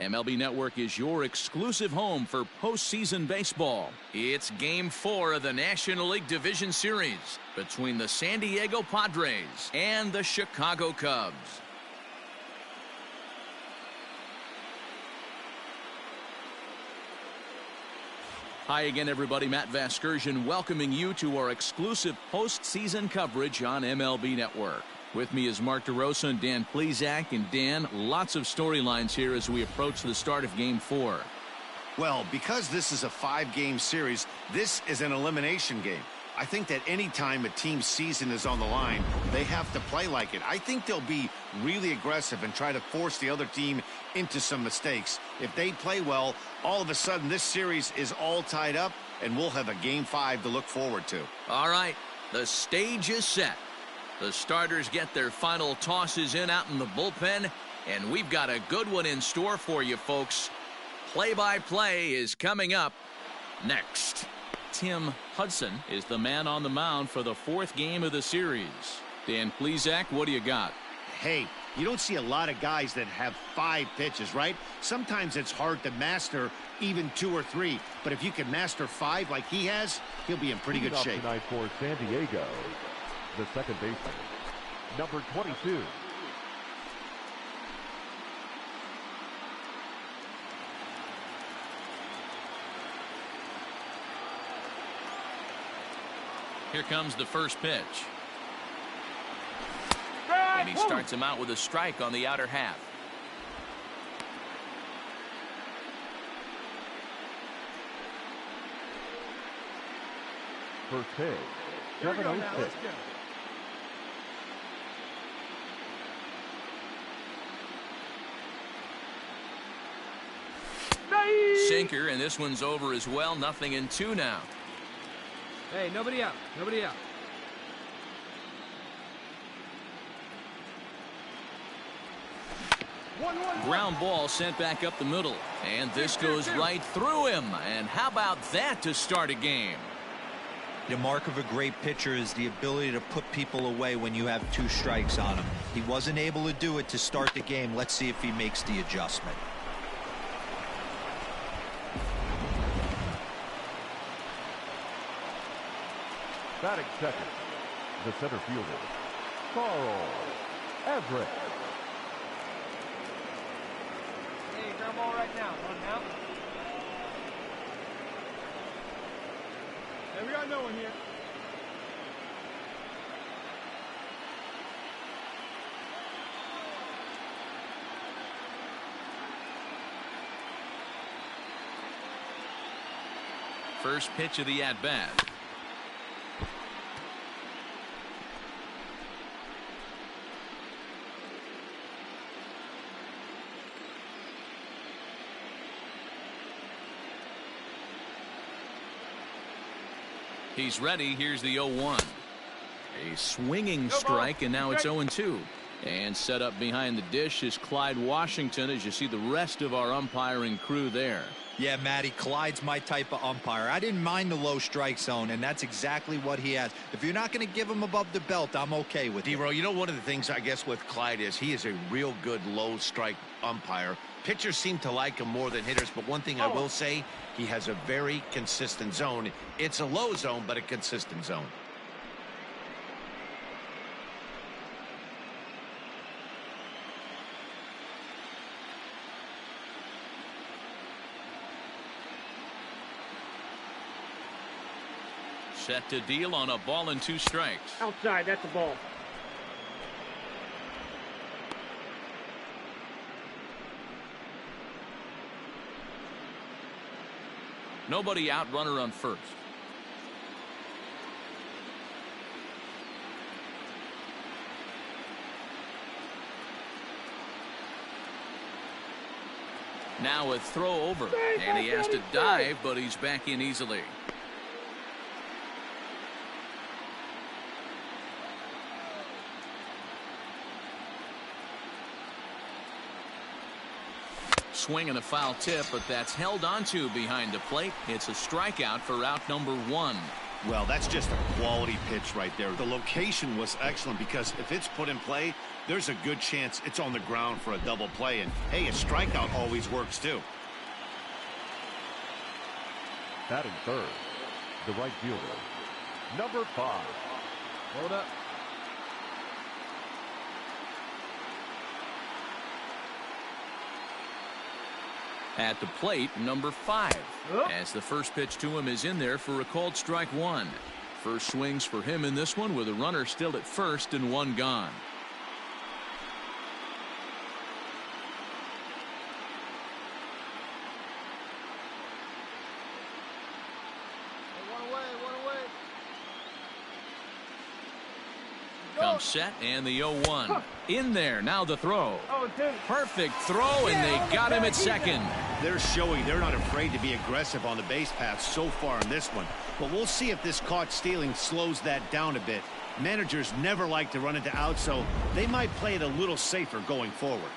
MLB Network is your exclusive home for postseason baseball. It's Game 4 of the National League Division Series between the San Diego Padres and the Chicago Cubs. Hi again, everybody. Matt Vasgersian welcoming you to our exclusive postseason coverage on MLB Network. With me is Mark DeRosa and Dan Plesac. And Dan, lots of storylines here as we approach the start of Game 4. Well, because this is a 5-game series, this is an elimination game. I think that any time a team's season is on the line, they have to play like it. I think they'll be really aggressive and try to force the other team into some mistakes. If they play well, all of a sudden this series is all tied up, and we'll have a Game 5 to look forward to. All right, the stage is set. The starters get their final tosses in out in the bullpen, and we've got a good one in store for you, folks. Play-by-play is coming up next. Tim Hudson is the man on the mound for the 4th game of the series. Dan Plesac, what do you got? Hey, you don't see a lot of guys that have 5 pitches, right? Sometimes it's hard to master even 2 or 3. But if you can master 5 like he has, he'll be in pretty good shape. Tonight for San Diego, the second baseman, number 22. Here comes the first pitch. And he starts him out with a strike on the outer half. First pitch, 7-0 pitch. Sinker, and this one's over as well. 0-2 now. Hey, nobody out. Nobody out. Ground ball sent back up the middle. And this goes right through him. And how about that to start a game? The mark of a great pitcher is the ability to put people away when you have 2 strikes on him. He wasn't able to do it to start the game. Let's see if he makes the adjustment. Batting second, the center fielder, Carl Everett. Hey, ground ball right now. One out. Hey, we got no one here. First pitch of the at-bat. He's ready. Here's the 0-1. A swinging strike, and now it's 0-2. And set up behind the dish is Clyde Washington, as you see the rest of our umpiring crew there. Yeah, Matty, Clyde's my type of umpire. I didn't mind the low strike zone, and that's exactly what he has. If you're not going to give him above the belt, I'm okay with it. D-Row, you know, one of the things I guess with Clyde is he is a real good low strike umpire. Pitchers seem to like him more than hitters, but one thing I will say, he has a very consistent zone. It's a low zone, but a consistent zone. Set to deal on a ball and 2 strikes. Outside, that's a ball. Nobody out, runner on first. Now a throw over, and he has to dive, but he's back in easily. Swing and a foul tip, but that's held onto behind the plate. It's a strikeout for out number 1. Well, that's just a quality pitch right there. The location was excellent because if it's put in play, there's a good chance it's on the ground for a double play. And, hey, a strikeout always works, too. Batting third, the right fielder, number 5. Hold up. At the plate, number 5. As the first pitch to him is in there for a called strike 1. First swings for him in this one with a runner still at first and 1 gone. Comes set and the 0-1. In there, now the throw. Perfect throw, and they got him at second. They're showing they're not afraid to be aggressive on the base path so far in this one. But we'll see if this caught stealing slows that down a bit. Managers never like to run into outs, so they might play it a little safer going forward.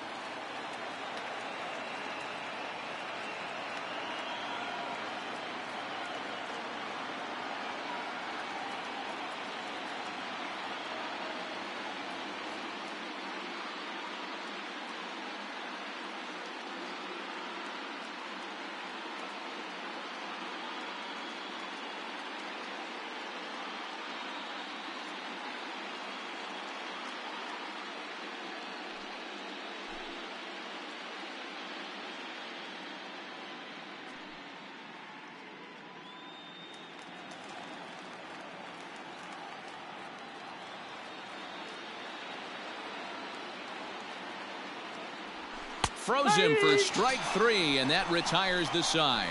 Throws him for strike 3, and that retires the side.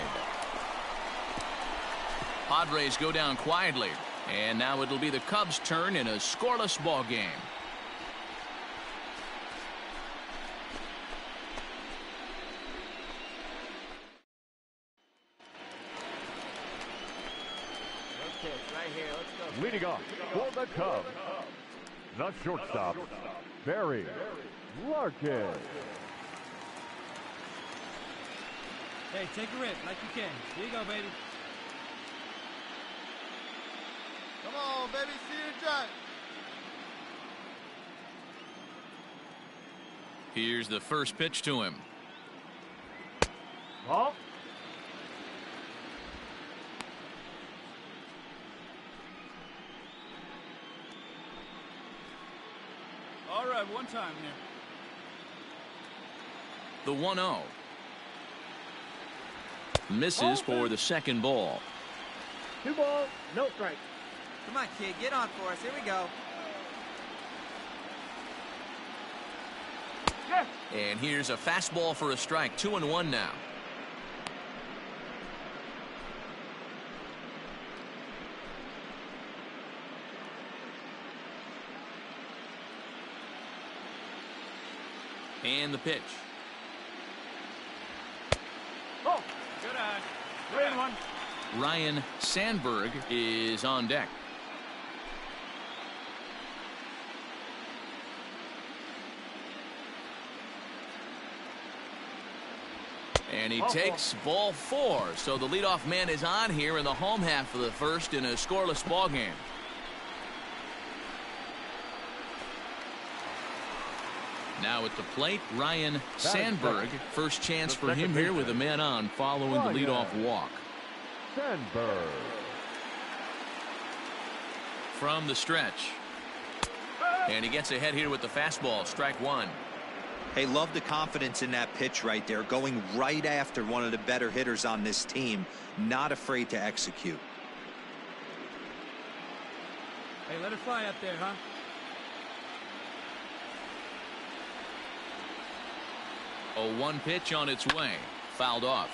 Padres go down quietly, and now it'll be the Cubs' turn in a scoreless ball game. Leading off for the Cubs, the shortstop, Barry Larkin. Hey, take a rip like you can. Here you go, baby. Come on, baby. See your giant. Here's the first pitch to him. Ball. All right, one time here. The 1-0. Misses for the second ball. 2 balls, no strike. Come on, kid, get on for us. Here we go. And here's a fastball for a strike. 2-1 now. And the pitch. Oh, good eye. 3-1. Ryan Sandberg is on deck. And he takes ball 4. So the leadoff man is on here in the home half of the first in a scoreless ball game. Now at the plate, Ryan Sandberg. First chance for him here with a man on following the leadoff walk. Sandberg. From the stretch. And he gets ahead here with the fastball. Strike 1. Hey, love the confidence in that pitch right there. Going right after one of the better hitters on this team. Not afraid to execute. Hey, let it fly up there, huh? A 1 pitch on its way. Fouled off.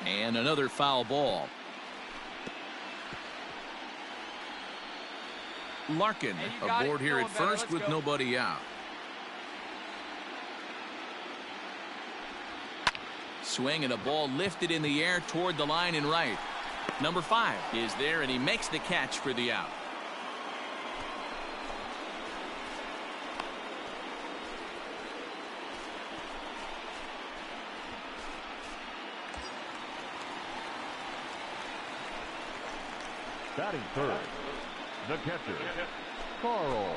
And another foul ball. Larkin aboard here at first with nobody out. Swing and a ball lifted in the air toward the line and right. Number 5 is there, and he makes the catch for the out. Batting third, the catcher, Carl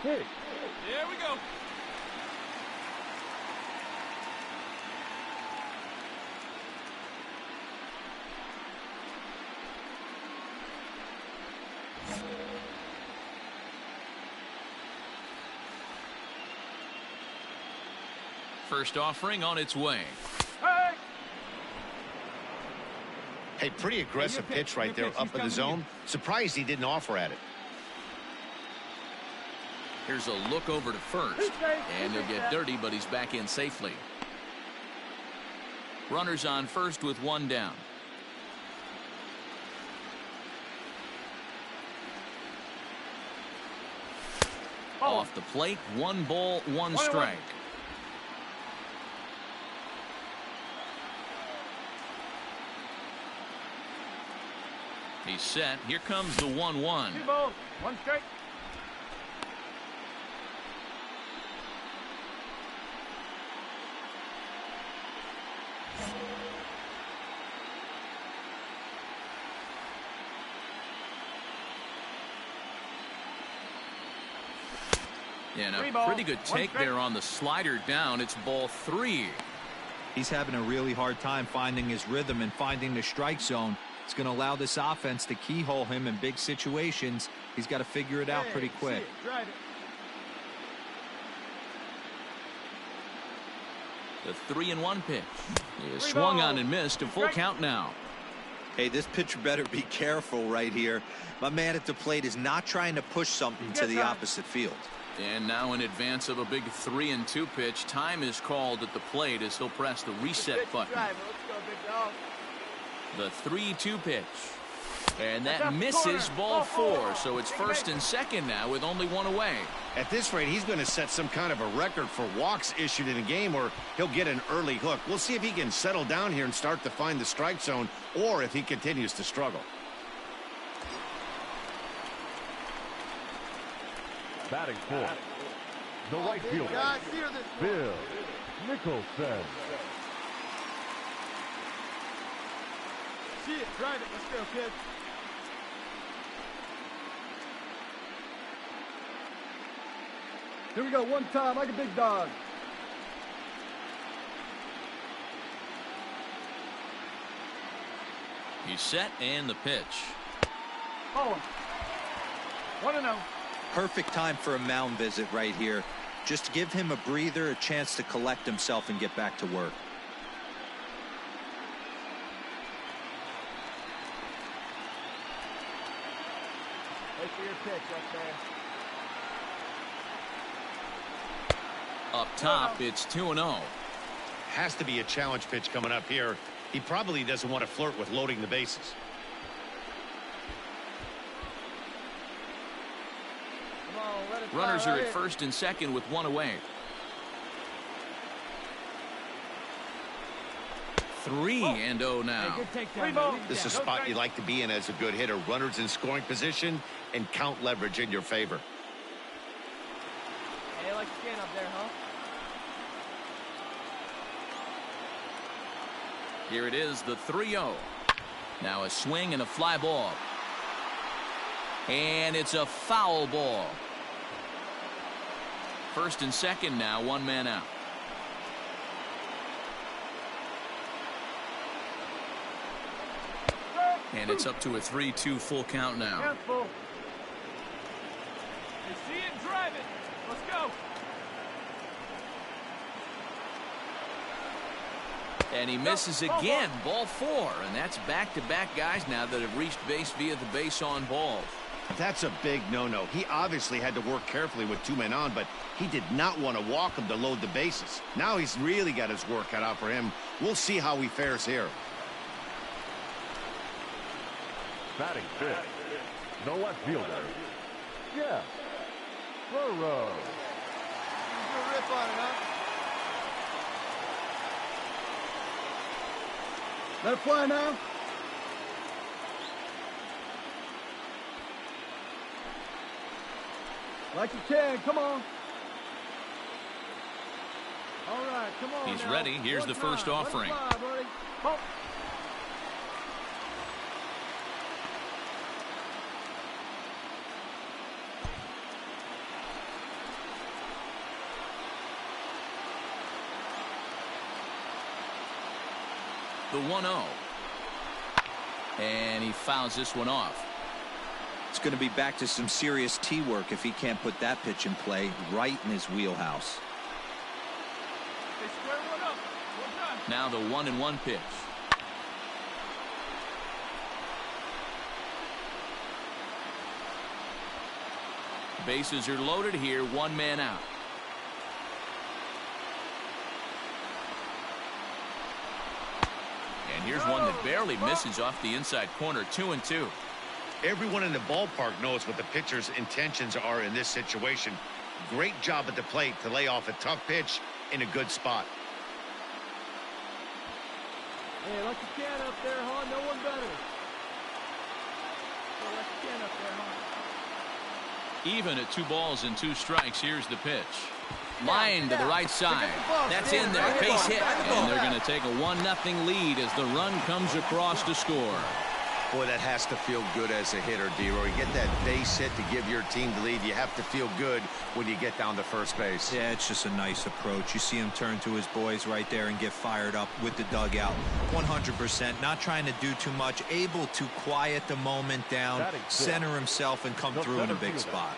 Hicks. Here we go. First offering on its way. Hey, pretty aggressive pitch right there up in the zone. Surprised he didn't offer at it. Here's a look over to first, and he'll get dirty, but he's back in safely. Runners on first with one down. Off the plate, 1 ball, 1 strike. He's set. Here comes the 1-1. 2 balls, 1 strike. And a pretty good take there on the slider down. It's ball 3. He's having a really hard time finding his rhythm and finding the strike zone. It's going to allow this offense to keyhole him in big situations. He's got to figure it out pretty quick. The 3-1 pitch is swung on and missed. A full count now. Hey, this pitcher better be careful right here. My man at the plate is not trying to push something to the opposite field. And now in advance of a big 3-2 pitch, time is called at the plate as he'll press the reset button. The 3-2 pitch. And that misses ball 4. So it's first and second now with only 1 away. At this rate, he's going to set some kind of a record for walks issued in a game, or he'll get an early hook. We'll see if he can settle down here and start to find the strike zone, or if he continues to struggle. Batting fourth, the right fielder, Bill Nicholson. See it, drive it. Let's go, kid. Here we go, one time, like a big dog. He's set and the pitch. Oh, 1-0. Perfect time for a mound visit right here. Just give him a breather, a chance to collect himself and get back to work. Wait for your pitch up there. Up top, it's 2-0. Has to be a challenge pitch coming up here. He probably doesn't want to flirt with loading the bases. Come on, let it Runners fly are right at in. first and second with 1 away. 3-0 now. Hey, good takedown. 3 balls. This is a spot you like to be in as a good hitter. Runners in scoring position and count leverage in your favor. Hey, like skin up there, huh? Here it is, the 3-0. Now a swing and a fly ball. And it's a foul ball. First and second now, 1 man out. And it's up to a 3-2 full count now. Careful. You see it, drive it. Let's go. And he misses again, ball 4. And that's back-to-back guys now that have reached base via the base on balls. That's a big no-no. He obviously had to work carefully with 2 men on, but he did not want to walk him to load the bases. Now he's really got his work cut out for him. We'll see how he fares here. Batting fifth, the left fielder, Jeff Burrow. Do a rip on it, huh? Let it fly now. Like you can, come on. All right, come on. He's now. ready. Here's One the first time. offering. Let it fly, buddy. Pump. The 1-0. And he fouls this one off. It's going to be back to some serious tee work if he can't put that pitch in play right in his wheelhouse. They square one up. We're done. Now the 1-1 pitch. Bases are loaded here, one man out. And here's one that barely misses off the inside corner. 2-2. Everyone in the ballpark knows what the pitcher's intentions are in this situation. Great job at the plate to lay off a tough pitch in a good spot. Hey, let your can up there, huh? No one better. Hey, let your can up there, huh? Even at 2 balls and 2 strikes, here's the pitch. Line to the right side. That's in there. Base hit. And they're going to take a 1-0 lead as the run comes across to score. Boy, that has to feel good as a hitter, D-Roy. You get that base hit to give your team the lead. You have to feel good when you get down to first base. Yeah, it's just a nice approach. You see him turn to his boys right there and get fired up with the dugout. 100%. Not trying to do too much. Able to quiet the moment down, center himself, and come through in a big spot.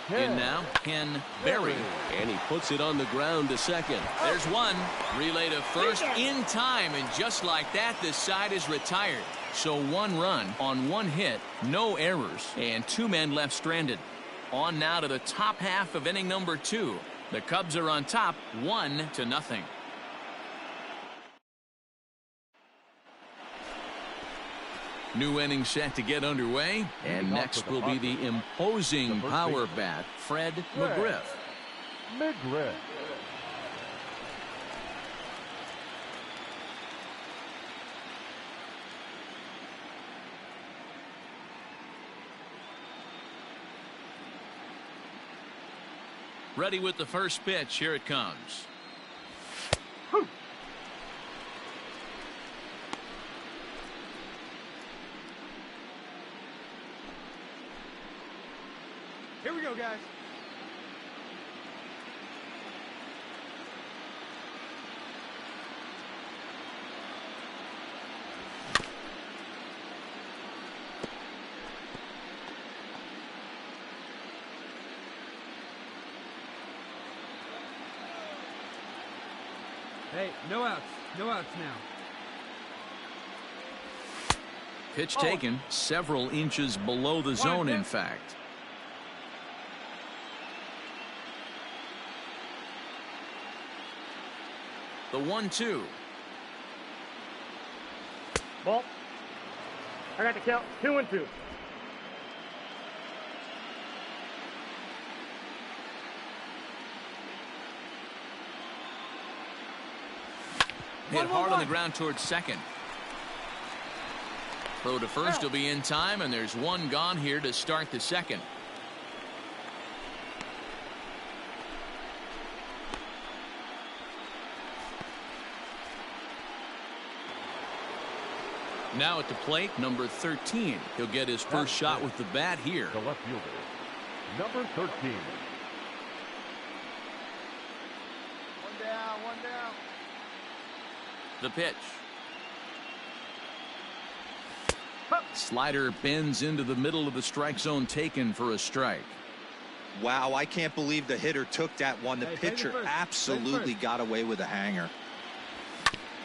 In now, Ken Berry. And he puts it on the ground to second. There's one. Relay to first in time. And just like that, the side is retired. So 1 run on 1 hit, no errors, and 2 men left stranded. On now to the top half of inning number 2. The Cubs are on top, 1-0. New inning set to get underway, and next will be the imposing power bat, Fred McGriff. McGriff. Ready with the first pitch. Here it comes. Here we go, guys. Hey, no outs. No outs now. Pitch taken several inches below the zone, in fact. The 1-2. Ball. I got the count. 2-2. Hit hard on the ground towards second. Throw to first will be in time, and there's 1 gone here to start the second. Now at the plate, number 13. He'll get his first shot with the bat here. The left fielder, number 13. 1 down, 1 down. The pitch. Slider bends into the middle of the strike zone, taken for a strike. Wow, I can't believe the hitter took that one. The pitcher absolutely got away with a hanger.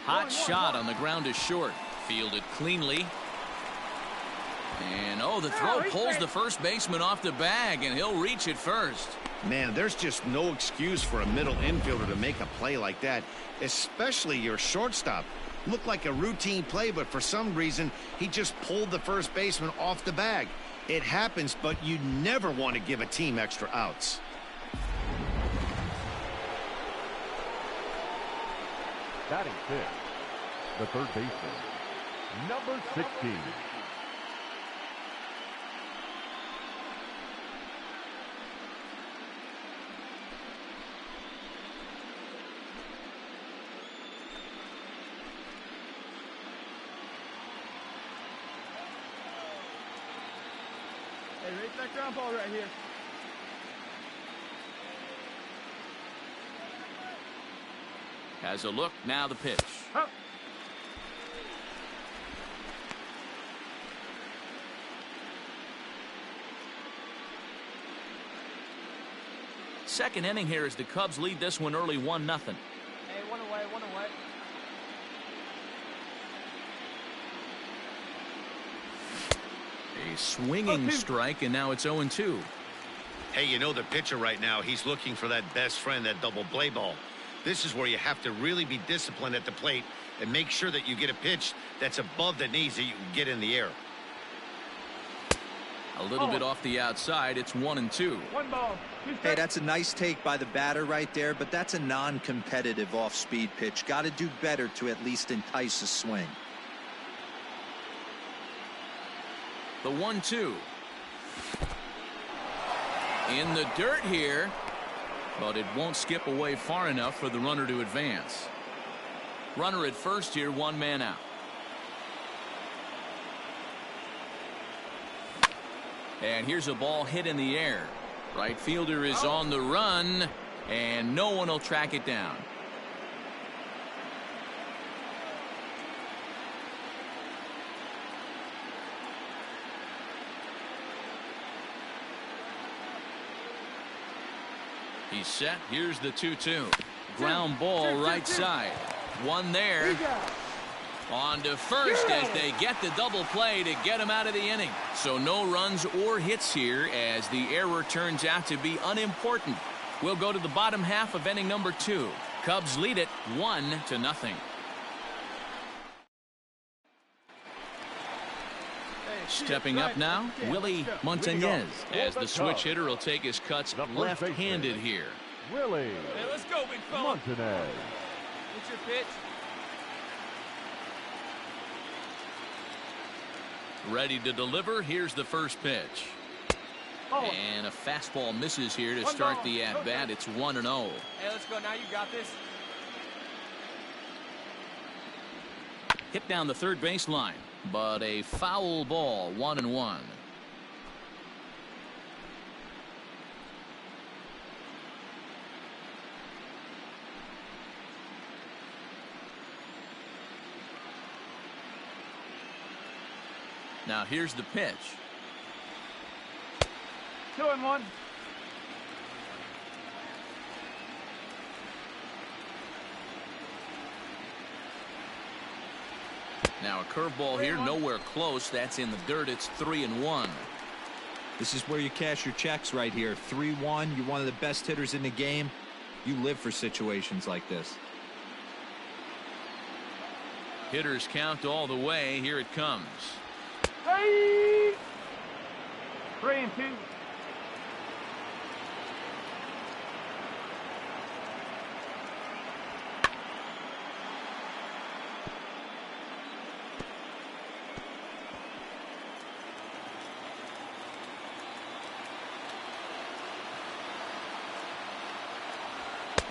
Hot shot on the ground to short. Fielded cleanly. And the throw pulls the first baseman off the bag, and he'll reach it first. Man, there's just no excuse for a middle infielder to make a play like that, especially your shortstop. Looked like a routine play, but for some reason, he just pulled the first baseman off the bag. It happens, but you never want to give a team extra outs. Batting 6, the third baseman, number 16. Hey, raise that ground ball right here. Has a look, now the pitch. Second inning here as the Cubs lead this one early 1-0. Hey, one away, one away. A swinging strike, and now it's 0-2. Hey, you know the pitcher right now, he's looking for that best friend, that double play ball. This is where you have to really be disciplined at the plate and make sure that you get a pitch that's above the knees that you can get in the air. A little bit off the outside. It's 1-2. One ball. Hey, that's a nice take by the batter right there, but that's a non-competitive off-speed pitch. Got to do better to at least entice a swing. The 1-2. In the dirt here, but it won't skip away far enough for the runner to advance. Runner at first here, 1 man out. And here's a ball hit in the air. Right fielder is on the run, and no one will track it down. He's set. Here's the 2-2. Ground ball right side. One there. On to first as they get the double play to get him out of the inning. So no runs or hits here as the error turns out to be unimportant. We'll go to the bottom half of inning number 2. Cubs lead it 1-0. Stepping up now, Willie Montañez, as the switch hitter will take his cuts left-handed here. Willie Hey, let's go, big fella. Montañez. What's your pitch? Ready to deliver. Here's the first pitch. And a fastball misses here to start the at-bat. It's 1-0. Hey, let's go. Now you got this. Hit down the third baseline, but a foul ball, 1-1. Now here's the pitch. 2-1. Now a curveball here, nowhere close. That's in the dirt. It's 3-1. This is where you cash your checks right here. 3-1. You're one of the best hitters in the game. You live for situations like this. Hitters count all the way. Here it comes. Hey! 3-2.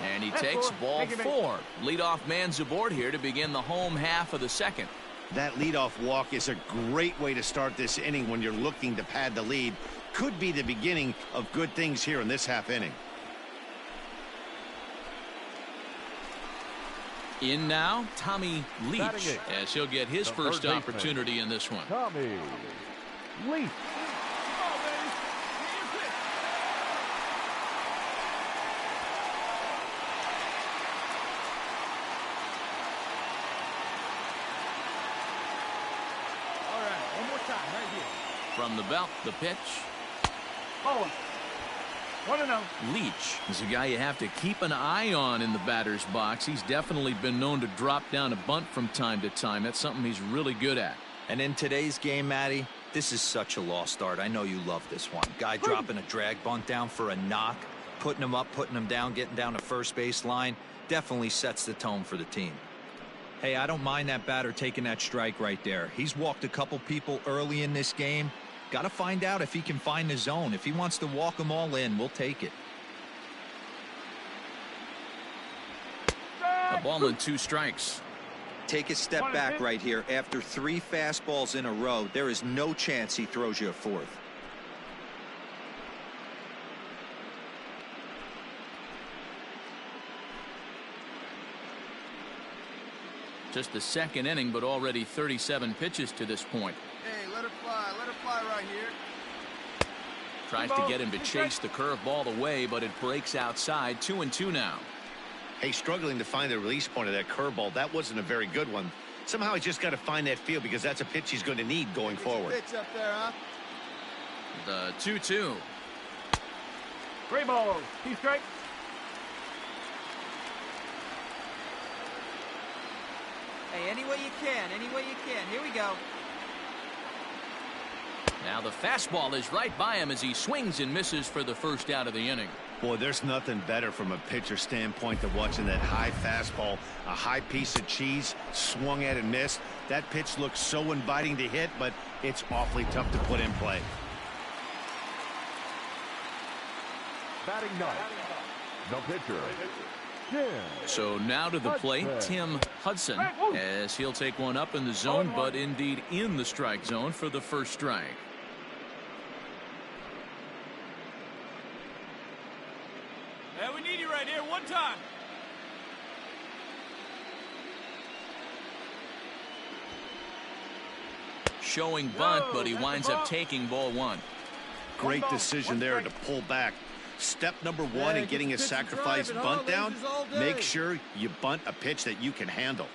And he takes ball 4. Leadoff man's aboard here to begin the home half of the second. That leadoff walk is a great way to start this inning when you're looking to pad the lead. Could be the beginning of good things here in this half inning. In now, Tommy Leach, as he'll get his first opportunity in this one. Tommy Leach. From the belt, the pitch. 1-0. Leach is a guy you have to keep an eye on in the batter's box. He's definitely been known to drop down a bunt from time to time. That's something he's really good at. And in today's game, Matty, this is such a lost art. I know you love this one. Guy dropping a drag bunt down for a knock, putting him up, putting him down, getting down to first base line. Definitely sets the tone for the team. Hey, I don't mind that batter taking that strike right there. He's walked a couple people early in this game. Got to find out if he can find the zone. If he wants to walk them all in, we'll take it. A ball and 2 strikes. Take a step back right here. After 3 fastballs in a row, there is no chance he throws you a 4th. Just the second inning, but already 37 pitches to this point. Hey, let her fly right here. Tries to get him to chase the curveball away, but it breaks outside. 2-2 now. Hey, struggling to find the release point of that curveball. That wasn't a very good one. Somehow he's just got to find that feel because that's a pitch he's going to need going forward. Pitch up there, huh? The 2-2. 3 balls. 2 strikes. Hey, any way you can. Any way you can. Here we go. Now the fastball is right by him as he swings and misses for the first out of the inning. Boy, there's nothing better from a pitcher standpoint than watching that high fastball, a high piece of cheese, swung at and missed. That pitch looks so inviting to hit, but it's awfully tough to put in play. Batting ninth, the pitcher, Tim. So now to the plate, Tim Hudson, as he'll take one up in the zone, but indeed in the strike zone for the first strike. Hey, we need you right here. One time. Showing bunt, but he winds up taking ball 1. Great decision there to pull back. Step number 1 in getting a sacrifice bunt down, make sure you bunt a pitch that you can handle.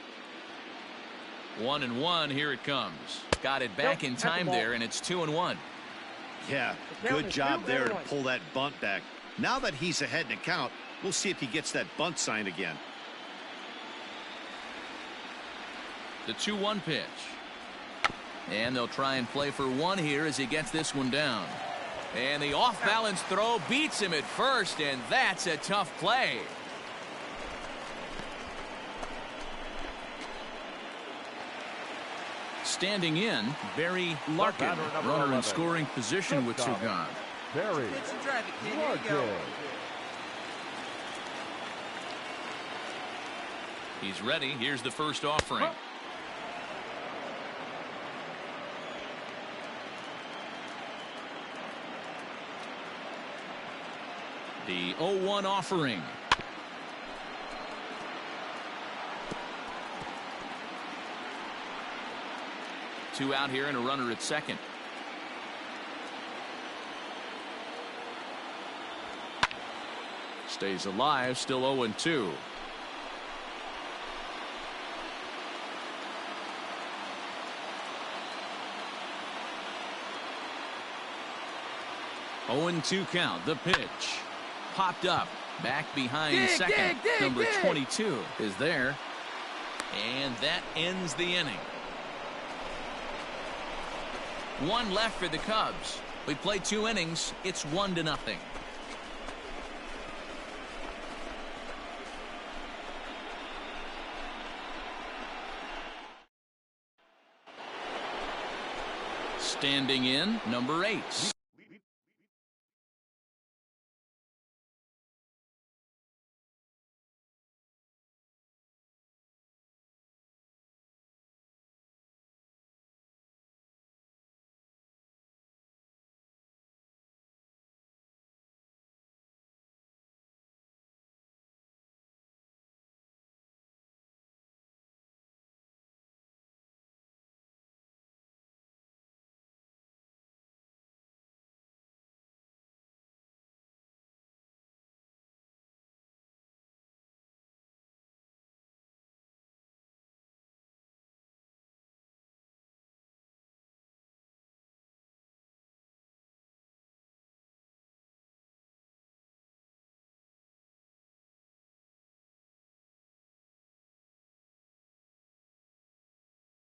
1-1, here it comes. Got it back in time there, and it's 2-1. Yeah, good job there to pull that bunt back. Now that he's ahead in the count, we'll see if he gets that bunt sign again. The 2-1 pitch. And they'll try and play for 1 here as he gets this one down. And the off-balance throw beats him at first, and that's a tough play. Standing in, Barry Larkin, runner in scoring position with Sugan. Barry Pitch and drive it, kid. Here you go. Larkin. He's ready. Here's the first offering. The 0-1 offering. Two out here and a runner at second. Stays alive, still 0-2. Oh-2 count. The pitch. Popped up. Back behind second. Number 22 is there. And that ends the inning. 1 left for the Cubs. We played 2 innings. It's 1-0. Standing in, number 8.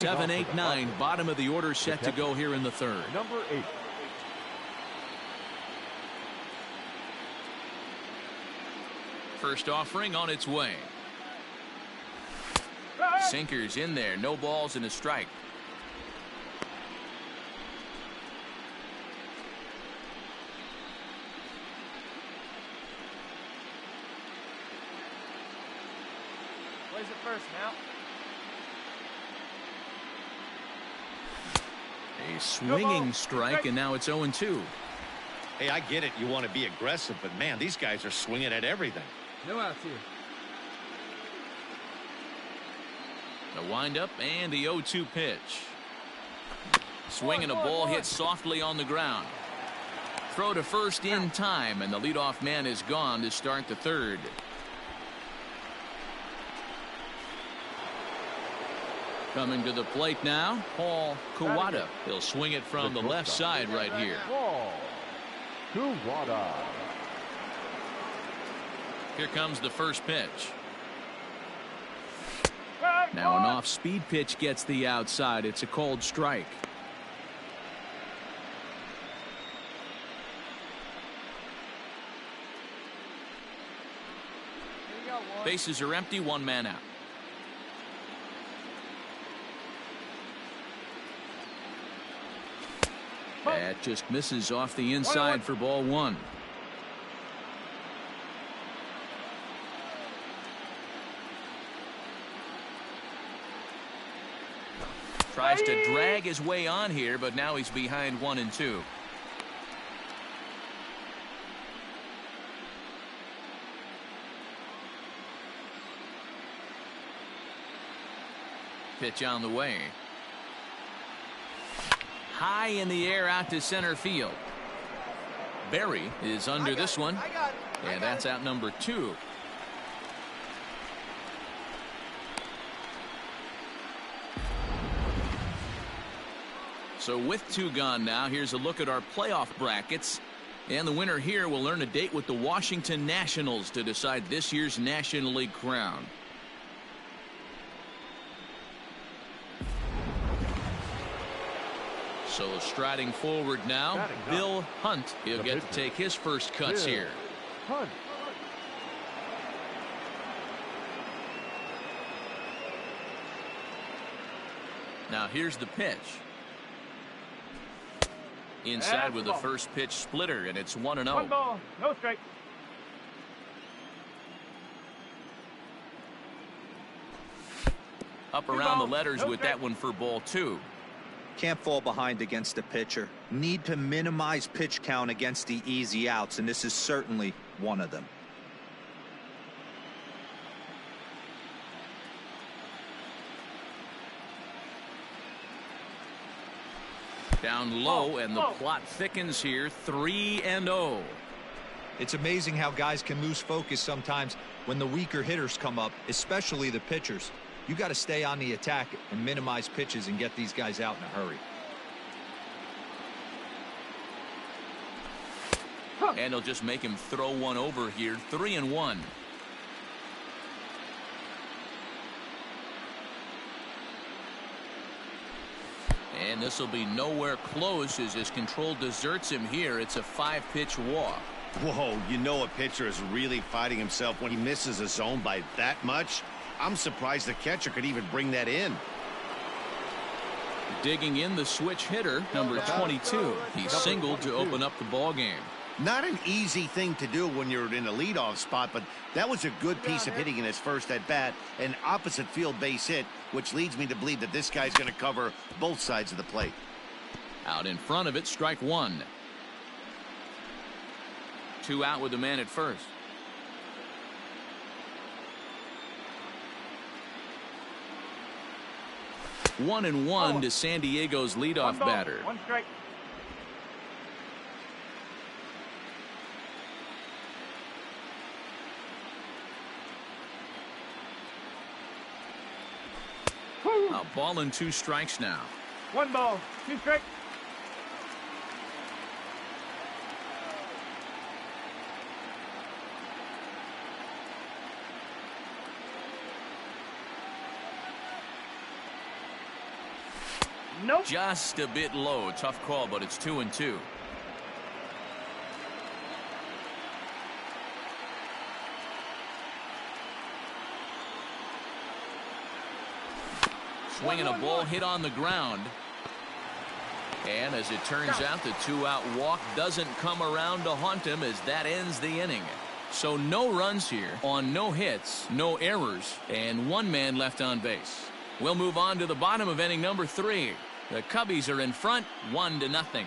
Seven, 8, 9, bottom of the order set to go here in the third. Number 8. First offering on its way. Sinkers in there, no balls and a strike. Plays it first now. A swinging strike, and now it's 0-2. Hey, I get it. You want to be aggressive, but man, these guys are swinging at everything. No outs here. The windup and the 0-2 pitch. Swinging a ball hit softly on the ground. throw to first in time, and the leadoff man is gone to start the third. Coming to the plate now, Paul Kawada. He'll swing it from the left side right here. Paul Kawada. Here comes the first pitch. Now an off-speed pitch gets the outside. It's a called strike. Bases are empty, one man out. That just misses off the inside for ball one. Tries to drag his way on here, but now he's behind 1-2. Pitch on the way. High in the air out to center field. Berry is under this one. And that's out number 2. So with 2 gone now, here's a look at our playoff brackets. And the winner here will earn a date with the Washington Nationals to decide this year's National League crown. So striding forward now, Bill Hunt. He'll get to take his first cuts here. Hunt. Now here's the pitch. Inside with the first pitch splitter, and it's 1-0. 1 ball, no strike. Up around the letters with that one for ball 2. Can't fall behind against the pitcher. Need to minimize pitch count against the easy outs, and this is certainly one of them. Down low, and the plot thickens here. 3-0. It's amazing how guys can lose focus sometimes when the weaker hitters come up, especially the pitchers. You got to stay on the attack and minimize pitches and get these guys out in a hurry. And he'll just make him throw one over here. 3-1. And this will be nowhere close as his control deserts him here. It's a 5-pitch walk. Whoa, you know a pitcher is really fighting himself when he misses a zone by that much. I'm surprised the catcher could even bring that in. Digging in the switch hitter, number 22. He singled to open up the ball game. Not an easy thing to do when you're in a leadoff spot, but that was a good piece of hitting in his first at bat, an opposite field base hit, which leads me to believe that this guy's going to cover both sides of the plate. Out in front of it, strike 1. 2 out with the man at first. One and one to San Diego's leadoff batter. 1 strike. A ball and 2 strikes now. 1 ball, 2 strikes. Nope. Just a bit low. Tough call, but it's 2-2. Swinging a ball hit on the ground. And as it turns out, the 2-out walk doesn't come around to haunt him as that ends the inning. So no runs here on no hits, no errors, and 1 man left on base. We'll move on to the bottom of inning number 3. The Cubbies are in front, 1-0.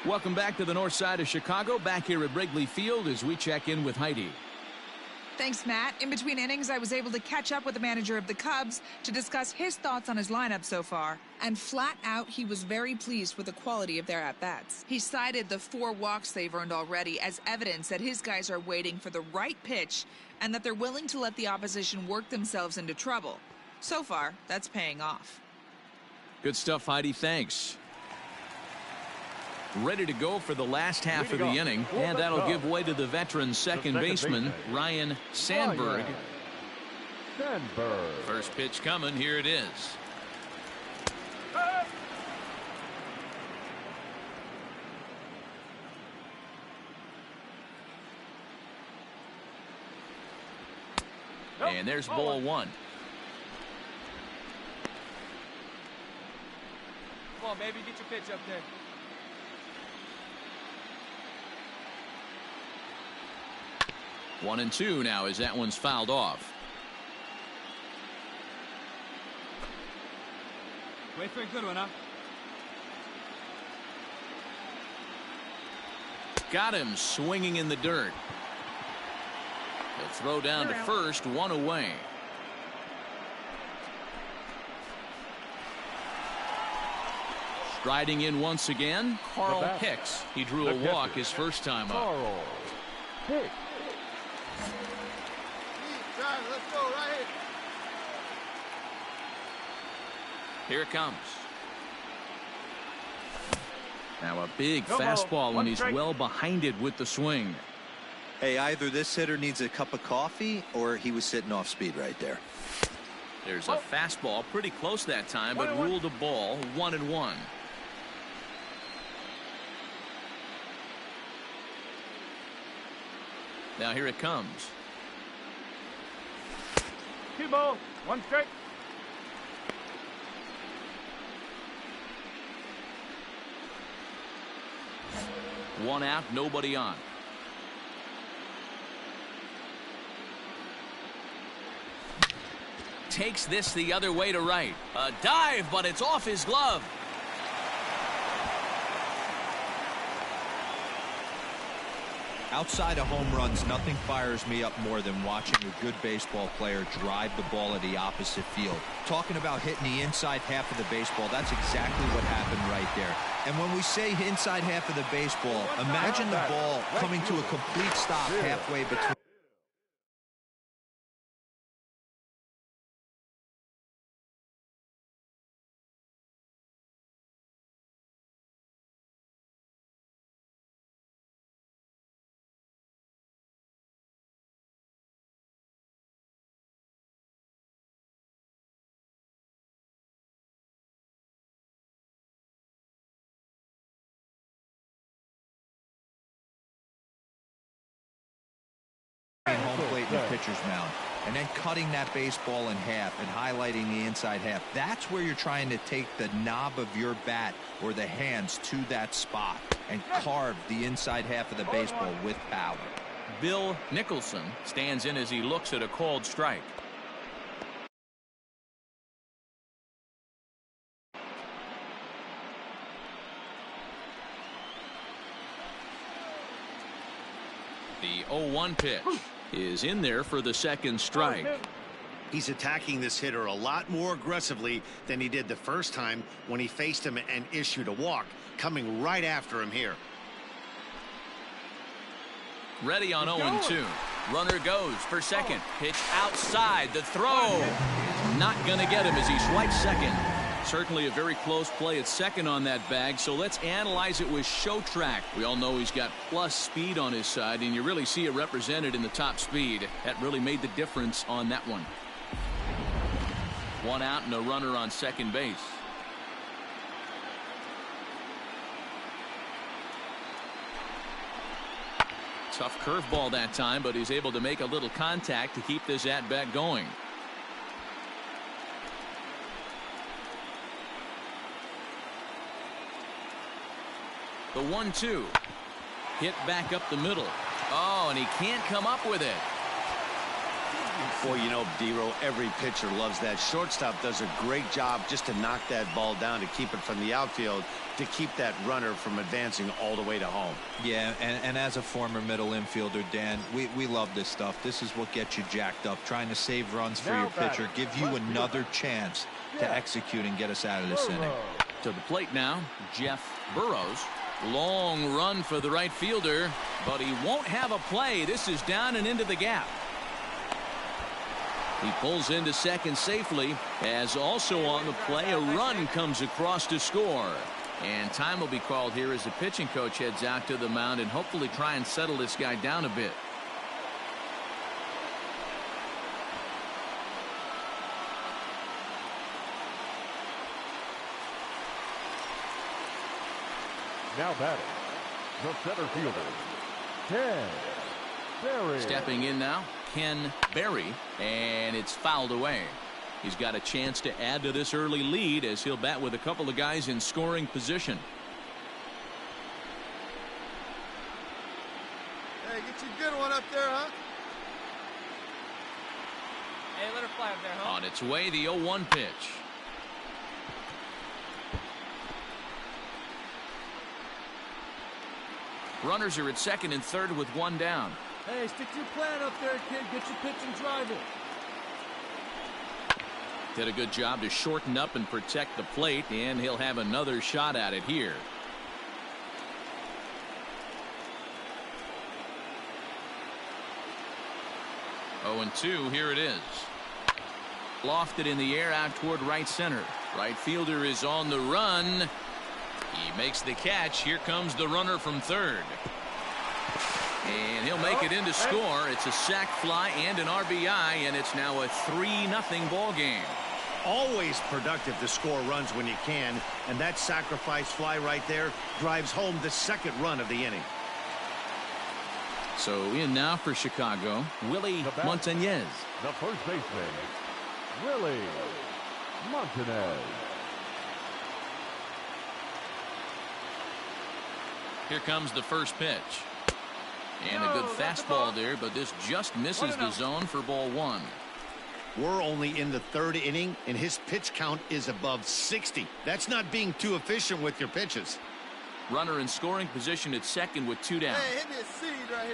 Welcome back to the north side of Chicago, back here at Wrigley Field as we check in with Heidi. Thanks, Matt. In between innings, I was able to catch up with the manager of the Cubs to discuss his thoughts on his lineup so far. And flat out, he was very pleased with the quality of their at-bats. He cited the 4 walks they've earned already as evidence that his guys are waiting for the right pitch and that they're willing to let the opposition work themselves into trouble. So far, that's paying off. Good stuff, Heidi. Thanks. Ready to go for the last half of the inning, and that'll give way to the veteran second baseman, Ryan Sandberg. First pitch coming. Here it is. And there's ball 1. Come on, baby, get your pitch up there. One and 2 now as that one's fouled off. Wait for a good one, huh? Got him swinging in the dirt. He'll throw down to first, 1 away. Striding in once again, Carl Hicks. He drew a walk his first time up. Carl Hicks. Let's go right here. Here it comes. Now a big fastball, and he's well behind it with the swing. Hey, either this hitter needs a cup of coffee or he was sitting off speed right there. There's a fastball pretty close that time, but ruled a ball. 1-1. Now here it comes. 2 balls, 1 strike. One out, nobody on. Takes this the other way to right. A dive, but it's off his glove. Outside of home runs, nothing fires me up more than watching a good baseball player drive the ball at the opposite field. Talking about hitting the inside half of the baseball, that's exactly what happened right there. And when we say inside half of the baseball, imagine the ball coming to a complete stop halfway between. Home plate in the pitcher's mound, and then cutting that baseball in half and highlighting the inside half. That's where you're trying to take the knob of your bat or the hands to that spot and carve the inside half of the baseball with power. Bill Nicholson stands in as he looks at a called strike. The 0-1 pitch is in there for the second strike. He's attacking this hitter a lot more aggressively than he did the first time when he faced him and issued a walk, coming right after him here. Ready on 0-2. Runner goes for second. Pitch outside. The throw not going to get him as he swipes second. Certainly a very close play at second on that bag, so let's analyze it with show track. We all know he's got plus speed on his side, and you really see it represented in the top speed. That really made the difference on that one. One out and a runner on second base. Tough curveball that time, but he's able to make a little contact to keep this at-bat going. The 1-2. Hit back up the middle. Oh, and he can't come up with it. Boy, you know, D-Row, every pitcher loves that. Shortstop does a great job just to knock that ball down, to keep it from the outfield, to keep that runner from advancing all the way to home. Yeah, and as a former middle infielder, Dan, we love this stuff. This is what gets you jacked up, trying to save runs for your pitcher, give you another chance to execute and get us out of this inning. To the plate now, Jeff Burrows. Long run for the right fielder, but he won't have a play. This is down and into the gap. He pulls into second safely, as also on the play a run comes across to score. And time will be called here as the pitching coach heads out to the mound and hopefully try and settle this guy down a bit. Now batting, the center fielder, Ken Berry. Stepping in now, Ken Berry, and it's fouled away. He's got a chance to add to this early lead as he'll bat with a couple of guys in scoring position. Hey, get you a good one up there, huh? Hey, let her fly up there, huh? On its way, the 0-1 pitch. Runners are at second and third with one down. Hey, stick to your plan up there, kid. Get your pitch and drive it. Did a good job to shorten up and protect the plate, and he'll have another shot at it here. Oh, and 2, here it is. Lofted in the air out toward right center. Right fielder is on the run. He makes the catch. Here comes the runner from third. And he'll make it in to score. It's a sac fly and an RBI, and it's now a 3-0 ball game. Always productive to score runs when you can, and that sacrifice fly right there drives home the second run of the inning. So in now for Chicago, Willie Montañez. The first baseman, Willie Montañez. Here comes the first pitch. And a good fastball there, but this just misses the zone for ball 1. We're only in the third inning, and his pitch count is above 60. That's not being too efficient with your pitches. Runner in scoring position at second with 2 down. Hey, hit me a seed right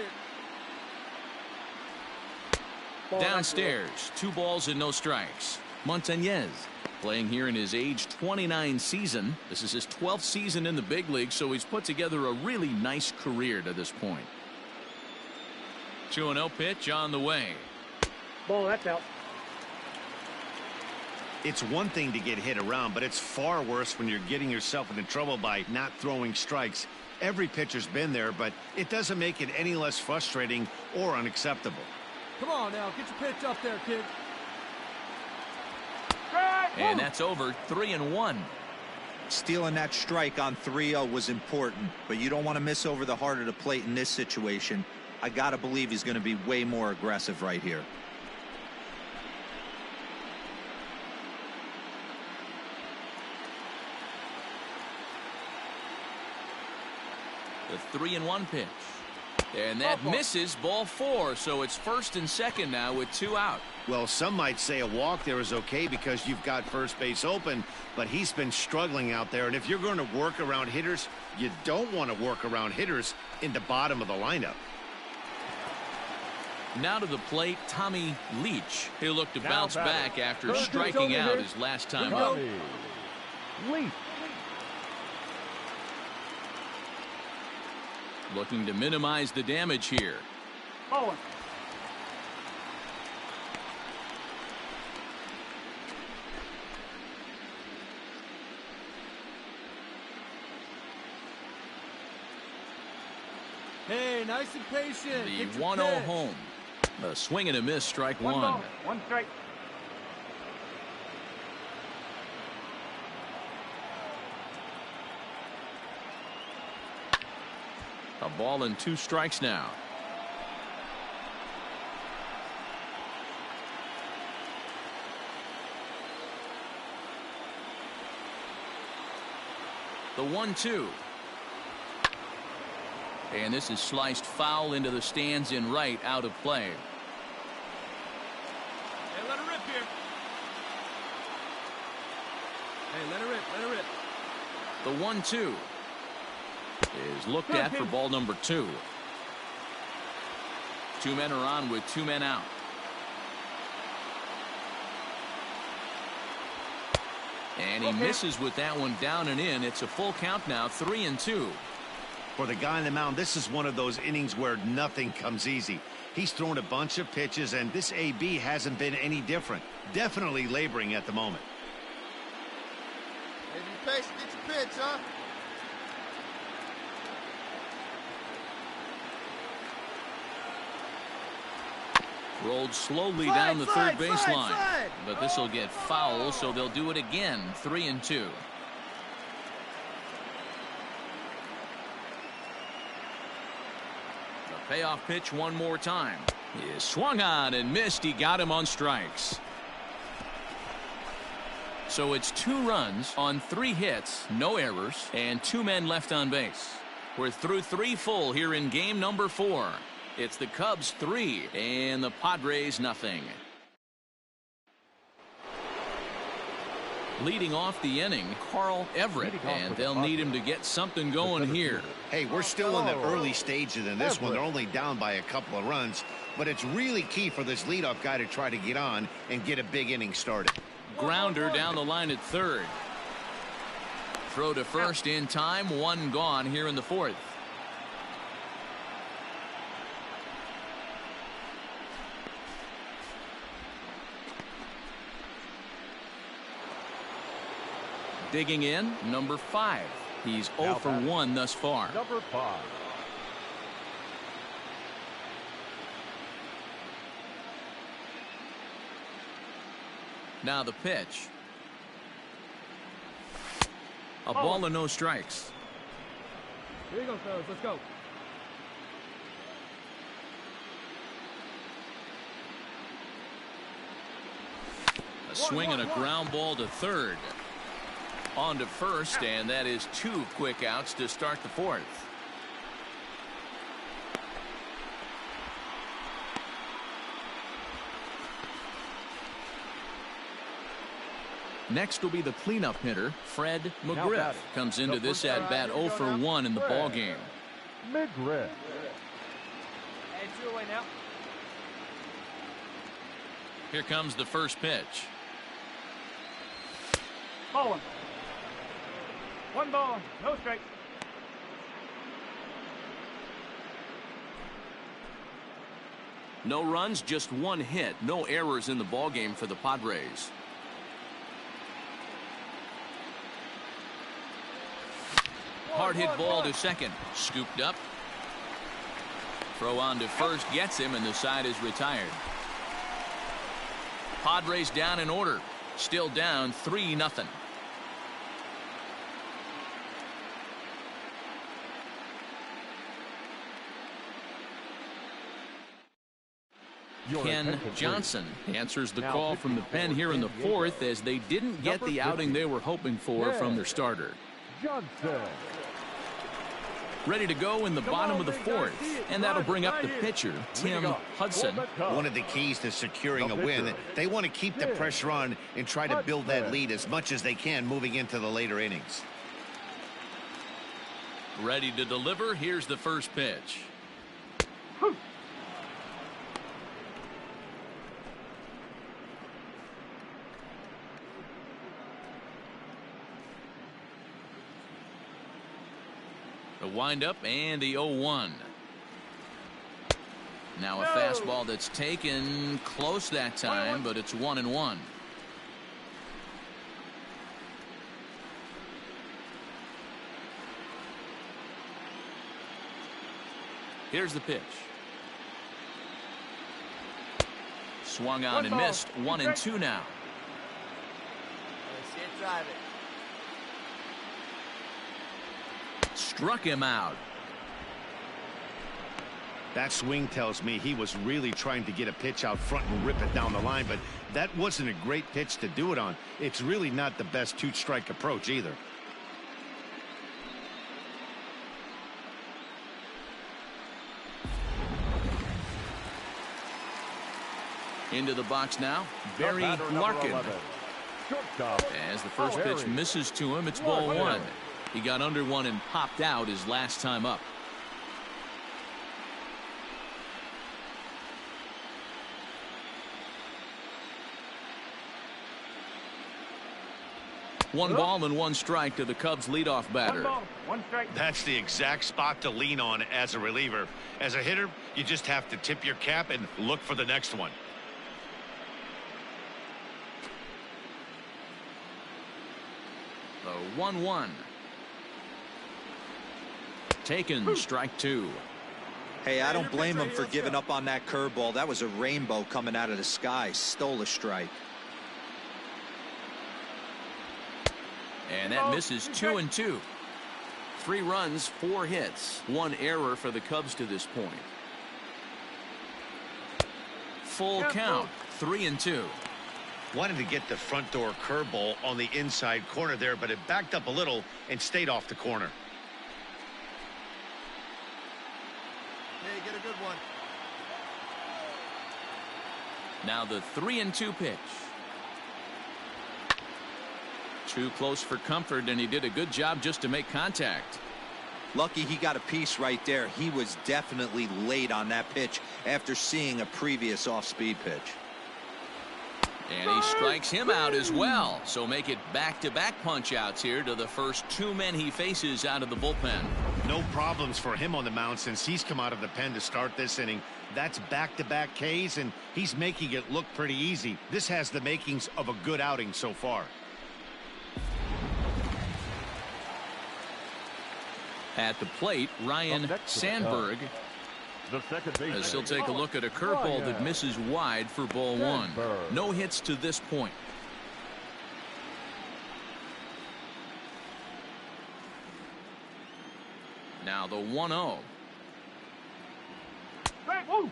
here. Downstairs, 2 balls and no strikes. Montañez playing here in his age 29 season. This is his 12th season in the big league, so he's put together a really nice career to this point. 2-0 pitch on the way. Ball, that's out. It's one thing to get hit around, but it's far worse when you're getting yourself into trouble by not throwing strikes. Every pitcher's been there, but it doesn't make it any less frustrating or unacceptable. Come on now, get your pitch up there, kid. And that's over. 3-1. Stealing that strike on 3-0 was important, but you don't want to miss over the heart of the plate in this situation. I got to believe he's going to be way more aggressive right here. The 3-1 pitch. And that misses, ball 4. So it's first and second now with 2 out. Well, some might say a walk there is okay because you've got first base open, but he's been struggling out there. And if you're going to work around hitters, you don't want to work around hitters in the bottom of the lineup. Now to the plate, Tommy Leach. He'll look to bounce back after striking out his last time up. Leach. Looking to minimize the damage here. Ball. Hey, nice and patient. The 1-0 home. A swing and a miss, strike 1. Ball, 1 strike. A ball and 2 strikes now. The 1-2. And this is sliced foul into the stands in right, out of play. Hey, let her rip here. Hey, let her rip, let her rip. The 1-2 is looked at for ball number 2. 2 men are on with 2 men out. And he misses with that one down and in. It's a full count now, 3-2. For the guy on the mound, this is one of those innings where nothing comes easy. He's thrown a bunch of pitches, and this AB hasn't been any different. Definitely laboring at the moment. Hey, be patient, get your pitch, huh? Rolled slowly down the third baseline. But this will get foul, so they'll do it again, 3-2. The payoff pitch one more time. He swung on and missed. He got him on strikes. So it's 2 runs on 3 hits, no errors, and 2 men left on base. We're through 3 full here in game number 4. It's the Cubs 3 and the Padres nothing. Leading off the inning, Carl Everett, and they'll need him to get something going here. Hey, we're still in the early stages in this one. They're only down by a couple of runs, but it's really key for this leadoff guy to try to get on and get a big inning started. Grounder down the line at third. Throw to first in time, 1 gone here in the 4th. Digging in, number 5. He's 0 for 1 thus far. Number 5. Now the pitch. A ball and no strikes. Here you go, fellas. Let's go. A swing and a ground ball to third. On to first, and that is 2 quick outs to start the 4th. Next will be the cleanup hitter, Fred McGriff. Comes into this at bat 0 for 1 in the ball game. McGriff. Hey, 2 away now. Here comes the first pitch. Ball 1. 1 ball, no strike. No runs, just 1 hit. No errors in the ball game for the Padres. Hard hit ball to second. Scooped up. Throw on to first gets him, and the side is retired. Padres down in order. Still down 3-0. Ken Johnson answers the call from the pen here in the 4th, as they didn't get the outing they were hoping for from their starter. Johnson. Ready to go in the bottom of the 4th, and that'll bring up the pitcher, Tim Hudson. One of the keys to securing a win, they want to keep the pressure on and try to build that lead as much as they can moving into the later innings. Ready to deliver. Here's the first pitch. The windup and the 0-1. Now a fastball that's taken close that time, but it's 1-1. Here's the pitch. Swung on and missed. 1-2 now. See it drive it. Struck him out. That swing tells me he was really trying to get a pitch out front and rip it down the line, but that wasn't a great pitch to do it on. It's really not the best 2-strike approach either. Into the box now, Barry Larkin. As the first pitch misses to him, it's ball 1. He got under one and popped out his last time up. One ball and one strike to the Cubs leadoff batter. One ball, one strike. That's the exact spot to lean on as a reliever. As a hitter, you just have to tip your cap and look for the next one. The 1-1. Taken, strike two. Hey, I don't blame him for giving up on that curveball. That was a rainbow coming out of the sky. Stole a strike. And that misses 2-2. 3 runs, 4 hits, 1 error for the Cubs to this point. Full count, 3-2. Wanted to get the front door curveball on the inside corner there, but it backed up a little and stayed off the corner. Hey, get a good one. Now the 3-2 pitch. Too close for comfort, and he did a good job just to make contact. Lucky he got a piece right there. He was definitely late on that pitch after seeing a previous off-speed pitch. And he strikes him out as well. So make it back-to-back punch-outs here to the first 2 men he faces out of the bullpen. No problems for him on the mound since he's come out of the pen to start this inning. That's back-to-back Ks, and he's making it look pretty easy. This has the makings of a good outing so far. At the plate, Ryan Sandberg, The second baseman. as he'll take a look at a curveball that misses wide for ball 1. No hits to this point. Now the 1-0. Strike, woo!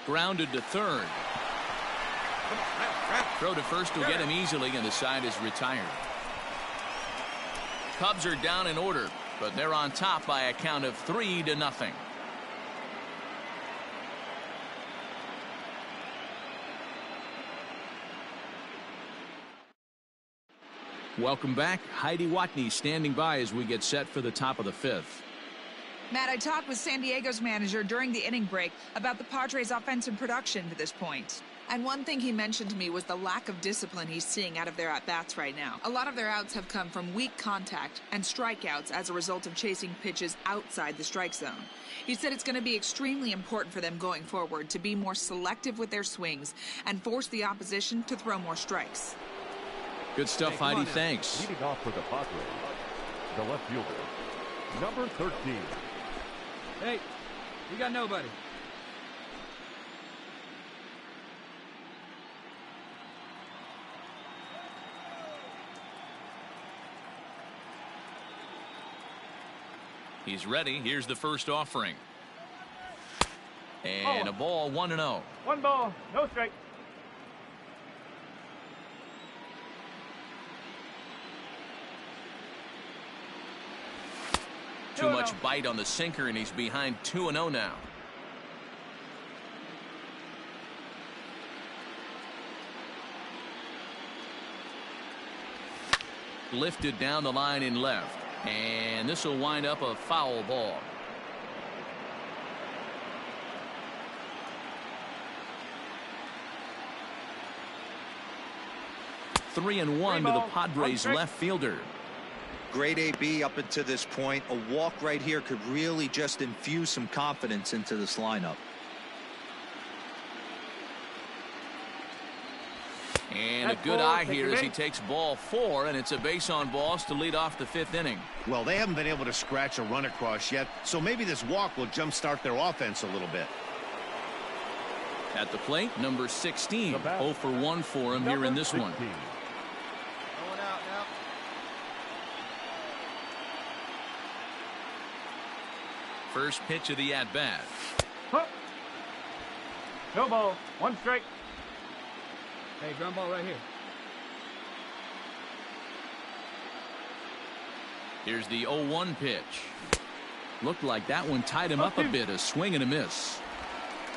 Grounded to third. Throw to first will get him easily, and the side is retired. Cubs are down in order, but they're on top by a count of 3-0. Welcome back. Heidi Watney standing by as we get set for the top of the 5th. Matt, I talked with San Diego's manager during the inning break about the Padres' offensive production to this point. And one thing he mentioned to me was the lack of discipline he's seeing out of their at-bats right now. A lot of their outs have come from weak contact and strikeouts as a result of chasing pitches outside the strike zone. He said it's going to be extremely important for them going forward to be more selective with their swings and force the opposition to throw more strikes. Good stuff, Heidi. Thanks. Leading off for the Padres, the left fielder, number 13. Hey, we got nobody. He's ready. Here's the first offering. And a ball, 1-0. One ball, no strike. Too much bite on the sinker, and he's behind 2-0 now. Lifted down the line in left, and this will wind up a foul ball. Three and one to the Padres left fielder. Great AB up until this point. A walk right here could really just infuse some confidence into this lineup. And a good eye here as he takes ball 4, and it's a base on balls to lead off the 5th inning. Well, they haven't been able to scratch a run across yet, so maybe this walk will jumpstart their offense a little bit. At the plate, number 16, 0 for 1 for him here in this one. Going out now. First pitch of the at-bat. No ball, one strike. Hey, ground ball right here. Here's the 0-1 pitch. Looked like that one tied him up a bit, a swing and a miss.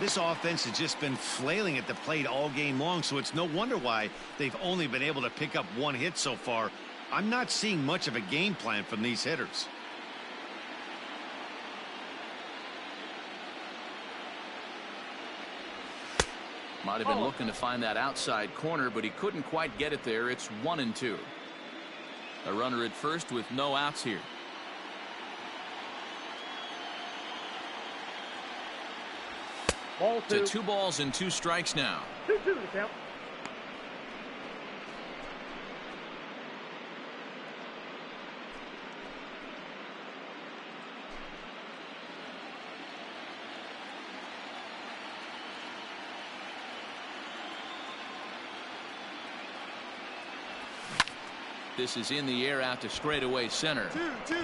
This offense has just been flailing at the plate all game long, so it's no wonder why they've only been able to pick up 1 hit so far. I'm not seeing much of a game plan from these hitters. Might have been looking to find that outside corner, but he couldn't quite get it there. It's 1-2. A runner at first with no outs here. Ball two. To 2 balls and 2 strikes now. 2-2 to count. This is in the air out to straightaway center.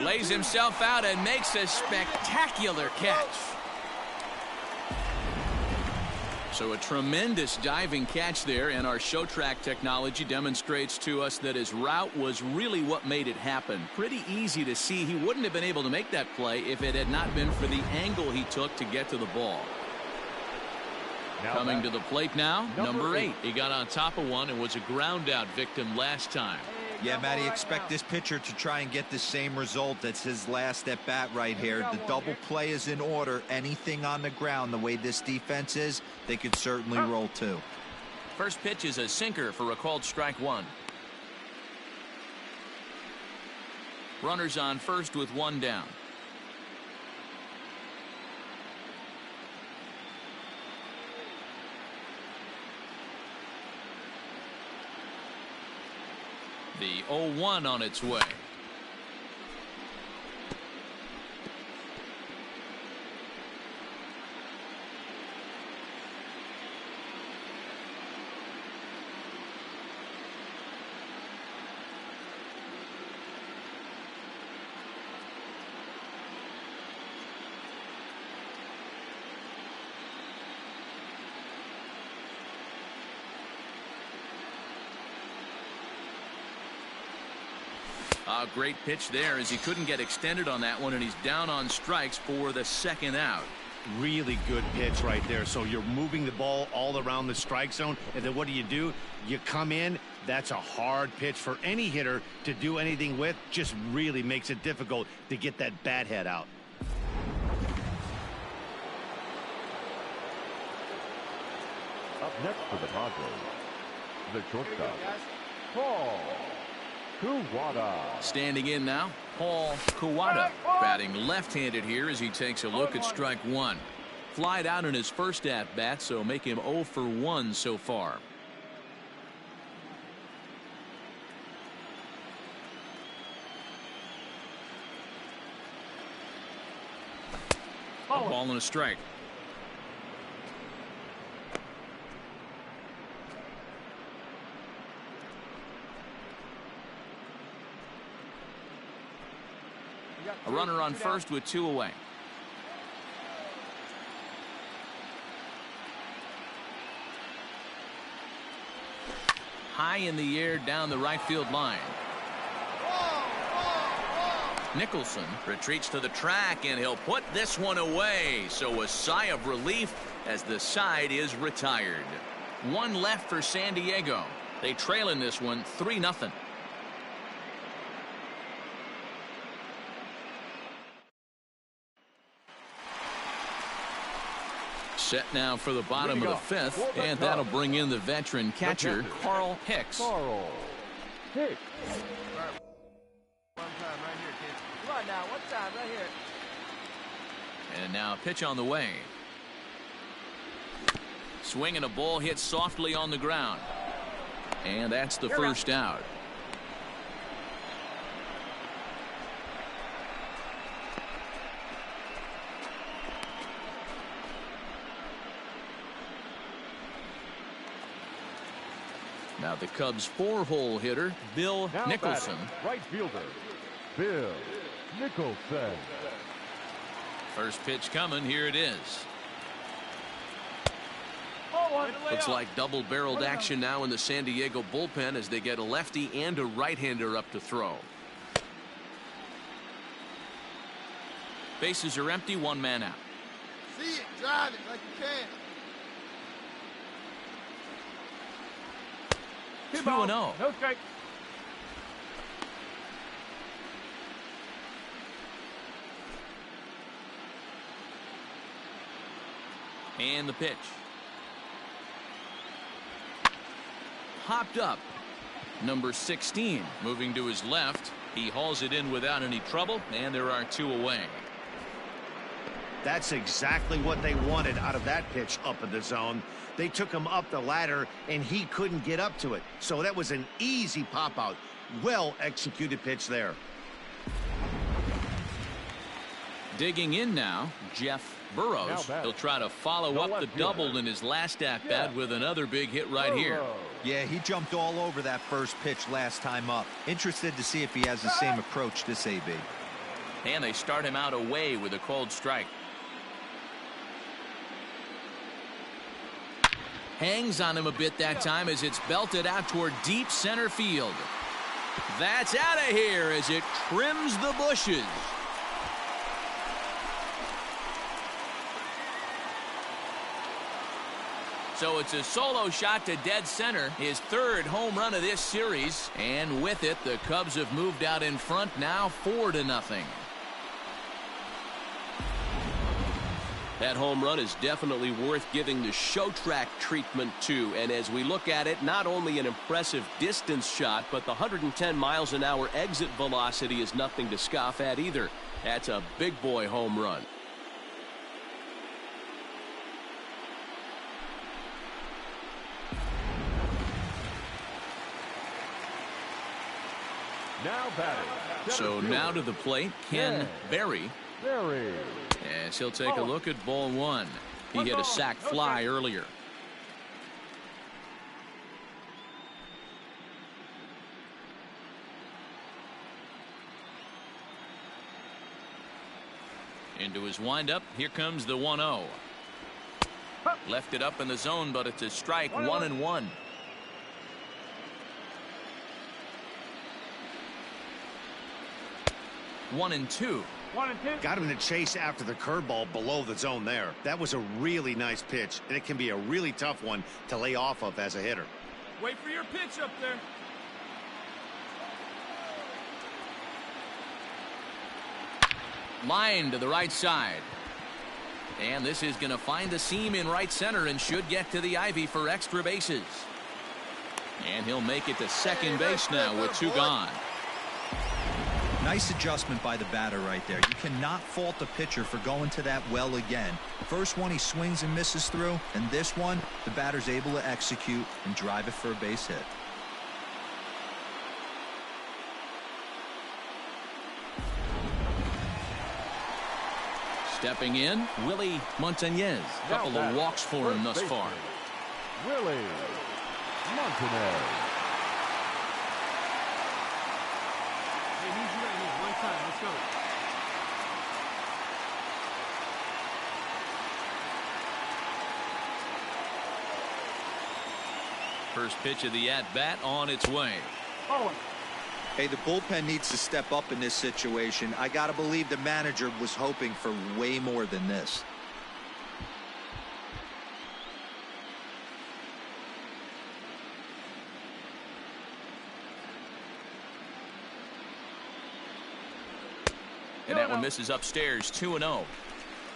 Lays himself out and makes a spectacular catch. So a tremendous diving catch there, and our show track technology demonstrates to us that his route was really what made it happen. Pretty easy to see he wouldn't have been able to make that play if it had not been for the angle he took to get to the ball. Coming to the plate now, number 8. He got on top of one and was a ground out victim last time. Yeah, Matty, expect this pitcher to try and get the same result. That's his last at bat right here. The double play is in order. Anything on the ground, the way this defense is, they could certainly roll too. First pitch is a sinker for a called strike 1. Runners on first with 1 down. The 0-1 on its way. A great pitch there as he couldn't get extended on that one, and he's down on strikes for the 2nd out. Really good pitch right there. So you're moving the ball all around the strike zone, and then what do? You come in. That's a hard pitch for any hitter to do anything with. Just really makes it difficult to get that bat head out. Up next for the Padres, the shortstop, Paul Kawada. Standing in now, Paul Kawada, batting left-handed here as he takes a look at strike 1. Flied out in his first at-bat, so make him 0 for 1 so far. A ball and a strike. A runner on first with 2 away. High in the air down the right field line. Nicholson retreats to the track, and he'll put this one away. So a sigh of relief as the side is retired. 1 left for San Diego. They trail in this one 3-0. Set now for the bottom of the 5th, and that'll bring in the veteran catcher, Carl Hicks. Carl Hicks. One time right here, kid. Come on now, one time right here. And now a pitch on the way. Swing and a ball hit softly on the ground. And that's the first out. Now the Cubs' 4-hole hitter, Bill Now Nicholson. batting, right fielder, Bill Nicholson. First pitch coming. Here it is. Looks like double-barreled action now in the San Diego bullpen as they get a lefty and a right-hander up to throw. Bases are empty, 1 man out. See it, drive it like you can. 2-0. No strike. And the pitch. popped up. Number 16 moving to his left. He hauls it in without any trouble, and there are 2 away. That's exactly what they wanted out of that pitch up in the zone. They took him up the ladder, and he couldn't get up to it. So that was an easy pop-out. Well-executed pitch there. Digging in now, Jeff Burrows. He'll try to follow up the double in his last at-bat with another big hit right here. Yeah, he jumped all over that first pitch last time up. Interested to see if he has the same approach this AB. And they start him out away with a cold strike. Hangs on him a bit that time as it's belted out toward deep center field. That's out of here as it trims the bushes. So it's a solo shot to dead center, his 3rd home run of this series, and with it the Cubs have moved out in front now 4-0. That home run is definitely worth giving the show track treatment to, and as we look at it, not only an impressive distance shot, but the 110 miles an hour exit velocity is nothing to scoff at either. That's a big boy home run. Now batting. So now to the plate, Ken Berry. As he'll take a look at ball 1. He hit a sac fly earlier. Into his windup. Here comes the 1-0. Left it up in the zone, but it's a strike. 1-1. One and two. Got him to chase after the curveball below the zone there. That was a really nice pitch, and it can be a really tough one to lay off of as a hitter. Wait for your pitch up there. Line to the right side. And this is going to find the seam in right center and should get to the ivy for extra bases. And he'll make it to second base now with 2 gone. Nice adjustment by the batter right there. You cannot fault the pitcher for going to that well again. First one he swings and misses through, and this one the batter's able to execute and drive it for a base hit. Stepping in, Willie Montañez. Couple of walks for him thus far. Willie Montañez. Hey, he's right here. One time. Let's go. First pitch of the at-bat on its way. Hey, the bullpen needs to step up in this situation. I got to believe the manager was hoping for way more than this. And that one misses upstairs. 2-0.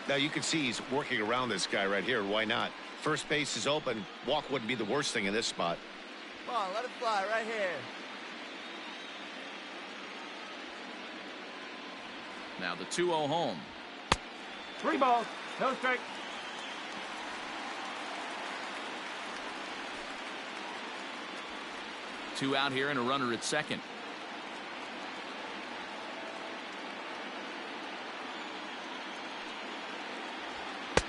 Now you can see he's working around this guy right here. Why not? First base is open. Walk wouldn't be the worst thing in this spot. Come on, let it fly right here. Now the 2-0 home. 3 balls, no strike. Two out here and a runner at second.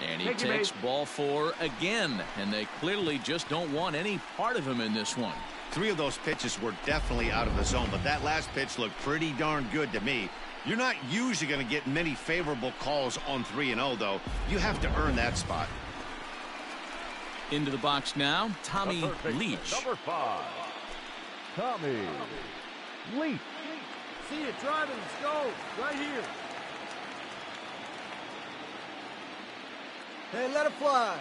And he takes ball 4 again, and they clearly just don't want any part of him in this one. 3 of those pitches were definitely out of the zone, but that last pitch looked pretty darn good to me. You're not usually going to get many favorable calls on 3-0, though. You have to earn that spot. Into the box now, Tommy Leach. Number 5, Tommy Leach. See it driving. Let's go. Right here. Hey, let it fly.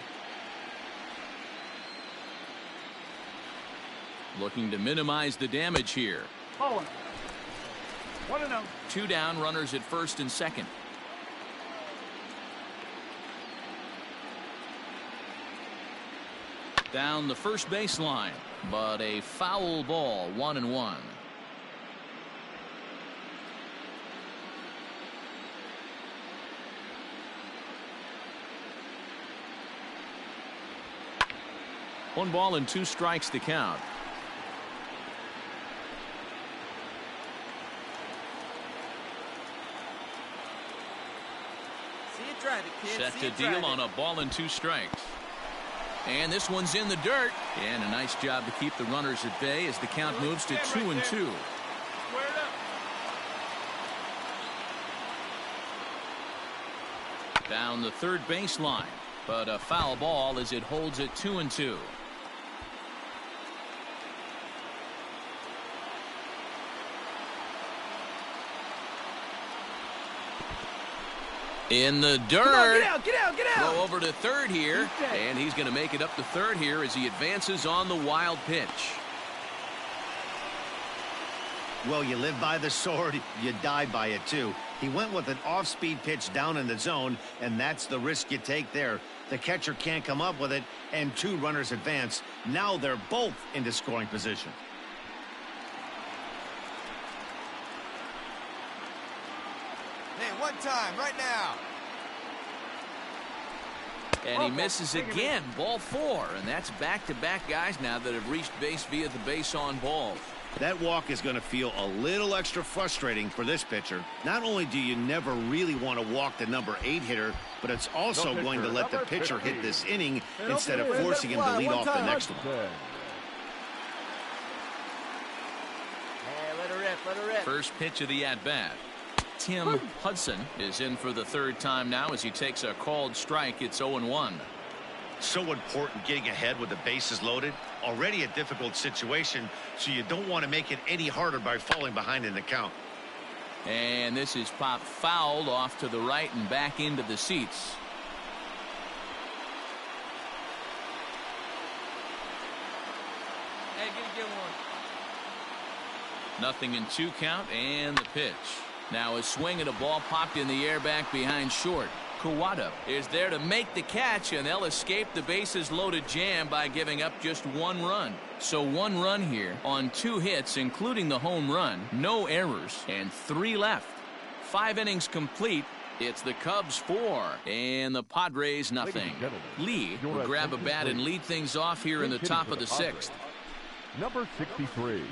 Looking to minimize the damage here. 1-0. 2 down, runners at first and second. Down the first baseline, but a foul ball, 1-1. One ball and 2 strikes to count. See you drive it, kid. Set to deal on a ball and 2 strikes. And this one's in the dirt. And a nice job to keep the runners at bay as the count moves to 2-2. Down the third baseline, but a foul ball as it holds it 2-2. In the dirt. Get out, get out, get out. Throw over to third here, and he's going to make it up to third here as he advances on the wild pitch. Well, you live by the sword, you die by it too. He went with an off-speed pitch down in the zone, and that's the risk you take there. The catcher can't come up with it, and 2 runners advance. Now they're both into scoring position. Hey, one time, right now. And he misses again, ball 4, and that's back-to-back guys now that have reached base via the base on balls. That walk is going to feel a little extra frustrating for this pitcher. Not only do you never really want to walk the number 8 hitter, but it's also going to let the pitcher hit this inning instead of forcing him to lead off the next one. Hey, let her rip, let her rip. First pitch of the at-bat. Tim Hudson is in for the 3rd time now as he takes a called strike. It's 0-1. So important getting ahead with the bases loaded. Already a difficult situation, so you don't want to make it any harder by falling behind in the count. And this is popped fouled off to the right and back into the seats. Hey, get one. Nothing in 2 count, and the pitch. Now a swing at a ball popped in the air back behind short. Kawada is there to make the catch, and they'll escape the bases loaded jam by giving up just 1 run. So 1 run here on 2 hits, including the home run, no errors, and 3 left. 5 innings complete. It's the Cubs 4 and the Padres nothing. Lee will grab a bat and lead things off here in the top of the 6th. Number 63.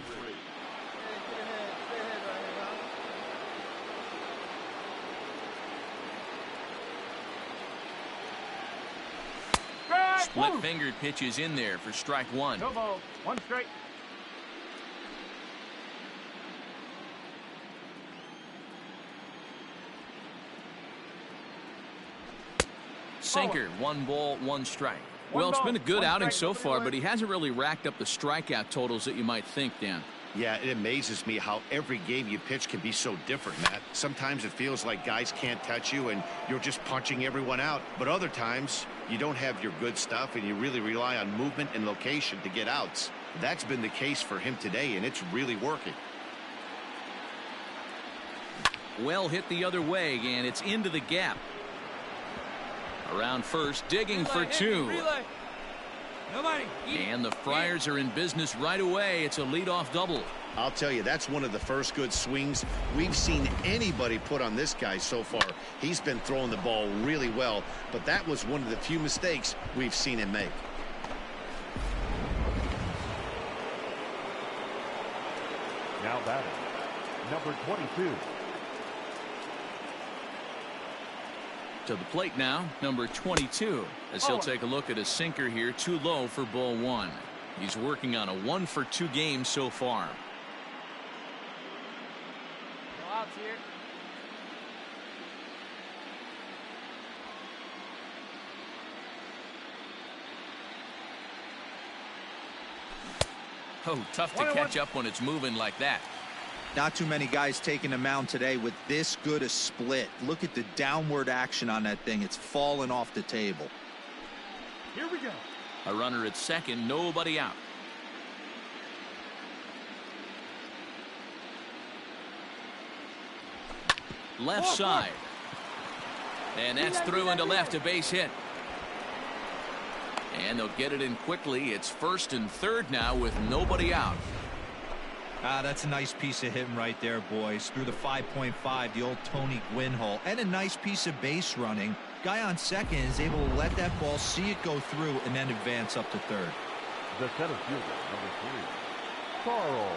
Split-fingered pitches in there for strike 1. No ball. 1 strike. Sinker, 1 ball, 1 strike. Well, it's been a good outing so far, but he hasn't really racked up the strikeout totals that you might think, Dan. Yeah, it amazes me how every game you pitch can be so different, Matt. Sometimes it feels like guys can't touch you and you're just punching everyone out. But other times, you don't have your good stuff and you really rely on movement and location to get outs. That's been the case for him today, and it's really working. Well hit the other way, and it's into the gap. Around first, digging for 2. Nobody. And the Friars are in business right away. It's a leadoff double. I'll tell you, that's one of the first good swings we've seen anybody put on this guy so far. He's been throwing the ball really well, but that was one of the few mistakes we've seen him make. Now batting, number 22. To the plate now, number 22, as he'll take a look at a sinker here, too low for ball 1. He's working on a 1-for-2 game so far. No outs here. Oh, tough to catch up when it's moving like that. Not too many guys taking the mound today with this good a split. Look at the downward action on that thing. It's falling off the table. Here we go. A runner at second, nobody out. Left side. And that's through into left, a base hit. And they'll get it in quickly. It's 1st and 3rd now with nobody out. That's a nice piece of hitting right there, boys. Through the 5.5, the old Tony Gwynn hole. And a nice piece of base running. Guy on second is able to let that ball, see it go through, and then advance up to third. The center fielder, number 3, Carl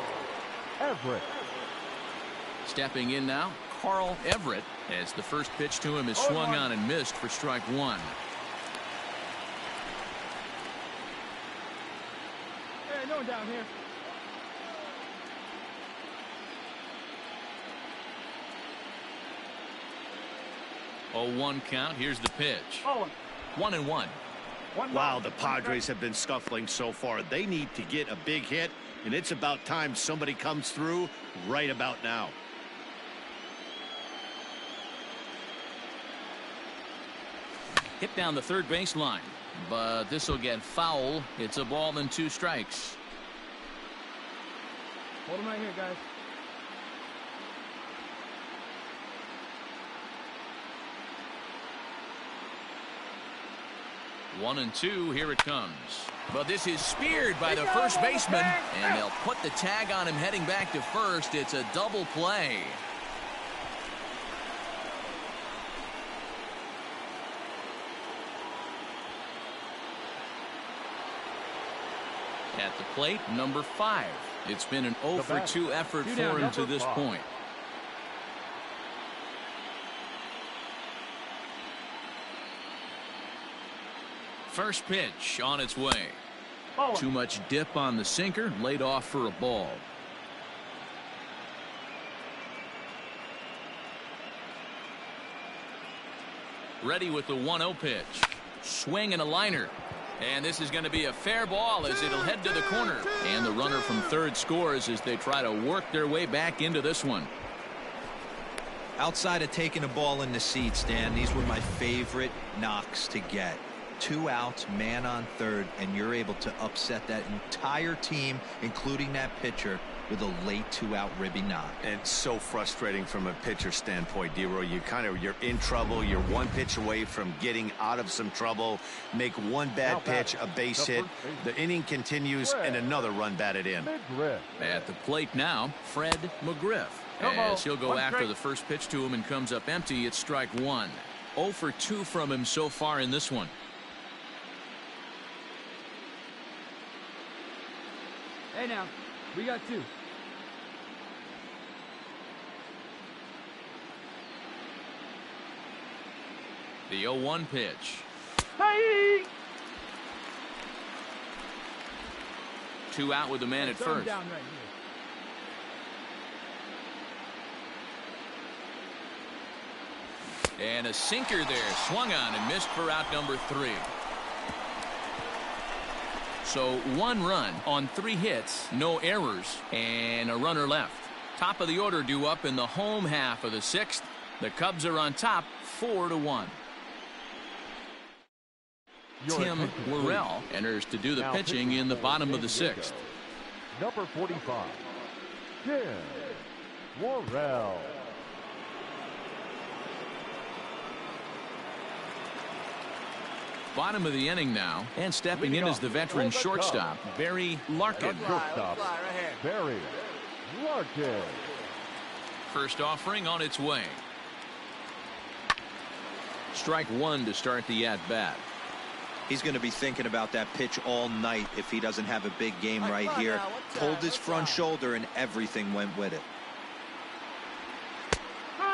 Everett. Stepping in now, Carl Everett, as the first pitch to him is swung on and missed for strike 1. Hey, no one down here. Oh, 1 count. Here's the pitch. 1-1. Wow, the Padres have been scuffling so far. They need to get a big hit, and it's about time somebody comes through right about now. Hit down the third baseline, but this will get foul. It's a ball and 2 strikes. Hold him right here, guys. One and 2, here it comes. But this is speared by the first baseman, and they'll put the tag on him heading back to first. It's a double play. At the plate, number 5. It's been an 0 for 2 effort for him to this point. First pitch on its way. Too much dip on the sinker, laid off for a ball. Ready with the 1-0 pitch. Swing and a liner. And this is going to be a fair ball as it'll head to the corner. And the runner from third scores as they try to work their way back into this one. Outside of taking a ball in the seats, Dan, these were my favorite knocks to get. 2 outs, man on third, and you're able to upset that entire team, including that pitcher, with a late 2-out ribby knock. And so frustrating from a pitcher standpoint, D-Roy. You're in trouble. You're 1 pitch away from getting out of some trouble. Make 1 bad pitch, a base hit. The inning continues, and another run batted in. At the plate now, Fred McGriff. As he'll go after the first pitch to him and comes up empty, it's strike 1. 0 for 2 from him so far in this one. Hey now, we got 2. The 0-1 pitch. Hey! 2 out with the man at first. Down right here. And a sinker there, swung on and missed for out number 3. So 1 run on 3 hits, no errors, and a runner left. Top of the order due up in the home half of the 6th. The Cubs are on top 4-1. Tim Worrell enters to do the pitching in the bottom of the 6th. Number 45, Tim Worrell. Bottom of the inning now, and stepping in is the veteran shortstop, Barry Larkin. Barry Larkin. First offering on its way. Strike 1 to start the at-bat. He's going to be thinking about that pitch all night if he doesn't have a big game right here. Pulled his front shoulder and everything went with it.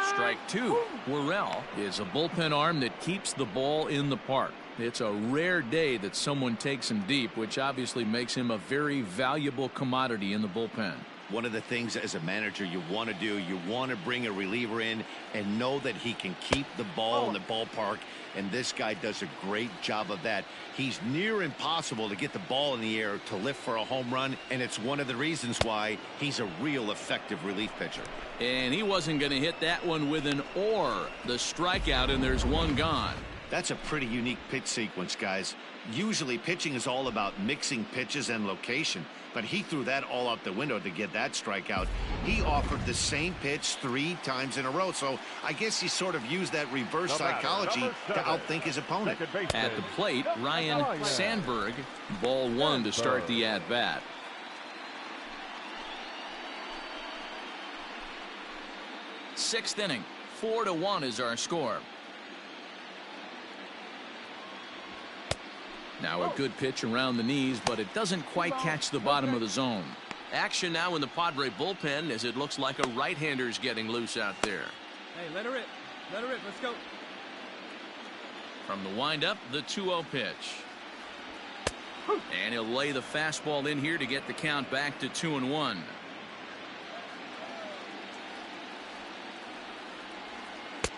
Strike 2. Worrell is a bullpen arm that keeps the ball in the park. It's a rare day that someone takes him deep, which obviously makes him a very valuable commodity in the bullpen. One of the things as a manager you want to do, you want to bring a reliever in and know that he can keep the ball in the ballpark, and this guy does a great job of that. He's near impossible to get the ball in the air to lift for a home run, and it's one of the reasons why he's a real effective relief pitcher. And he wasn't going to hit that one with an or. The strikeout, and there's 1 gone. That's a pretty unique pitch sequence, guys. Usually pitching is all about mixing pitches and location, but he threw that all out the window to get that strikeout. He offered the same pitch 3 times in a row, so I guess he sort of used that reverse psychology to outthink his opponent. At the plate, Ryan Sandberg, ball 1 to start the at-bat. Sixth inning, 4-1 is our score. Now a good pitch around the knees, but it doesn't quite catch the bottom of the zone. Action now in the Padre bullpen as it looks like a right-hander's getting loose out there. Hey, let her rip. Let her rip. Let's go. From the windup, the 2-0 pitch. And he'll lay the fastball in here to get the count back to 2-1.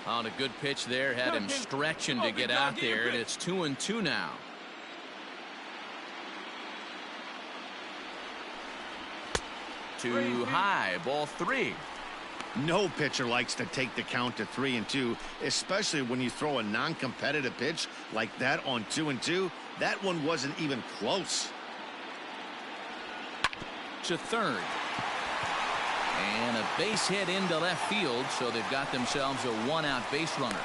On a good pitch there, had him stretching to get out there, and it's 2-2 now. Too high, ball 3. No pitcher likes to take the count to 3-2, especially when you throw a non-competitive pitch like that on 2-2. That one wasn't even close. To third. And a base hit into left field, so they've got themselves a 1-out base runner.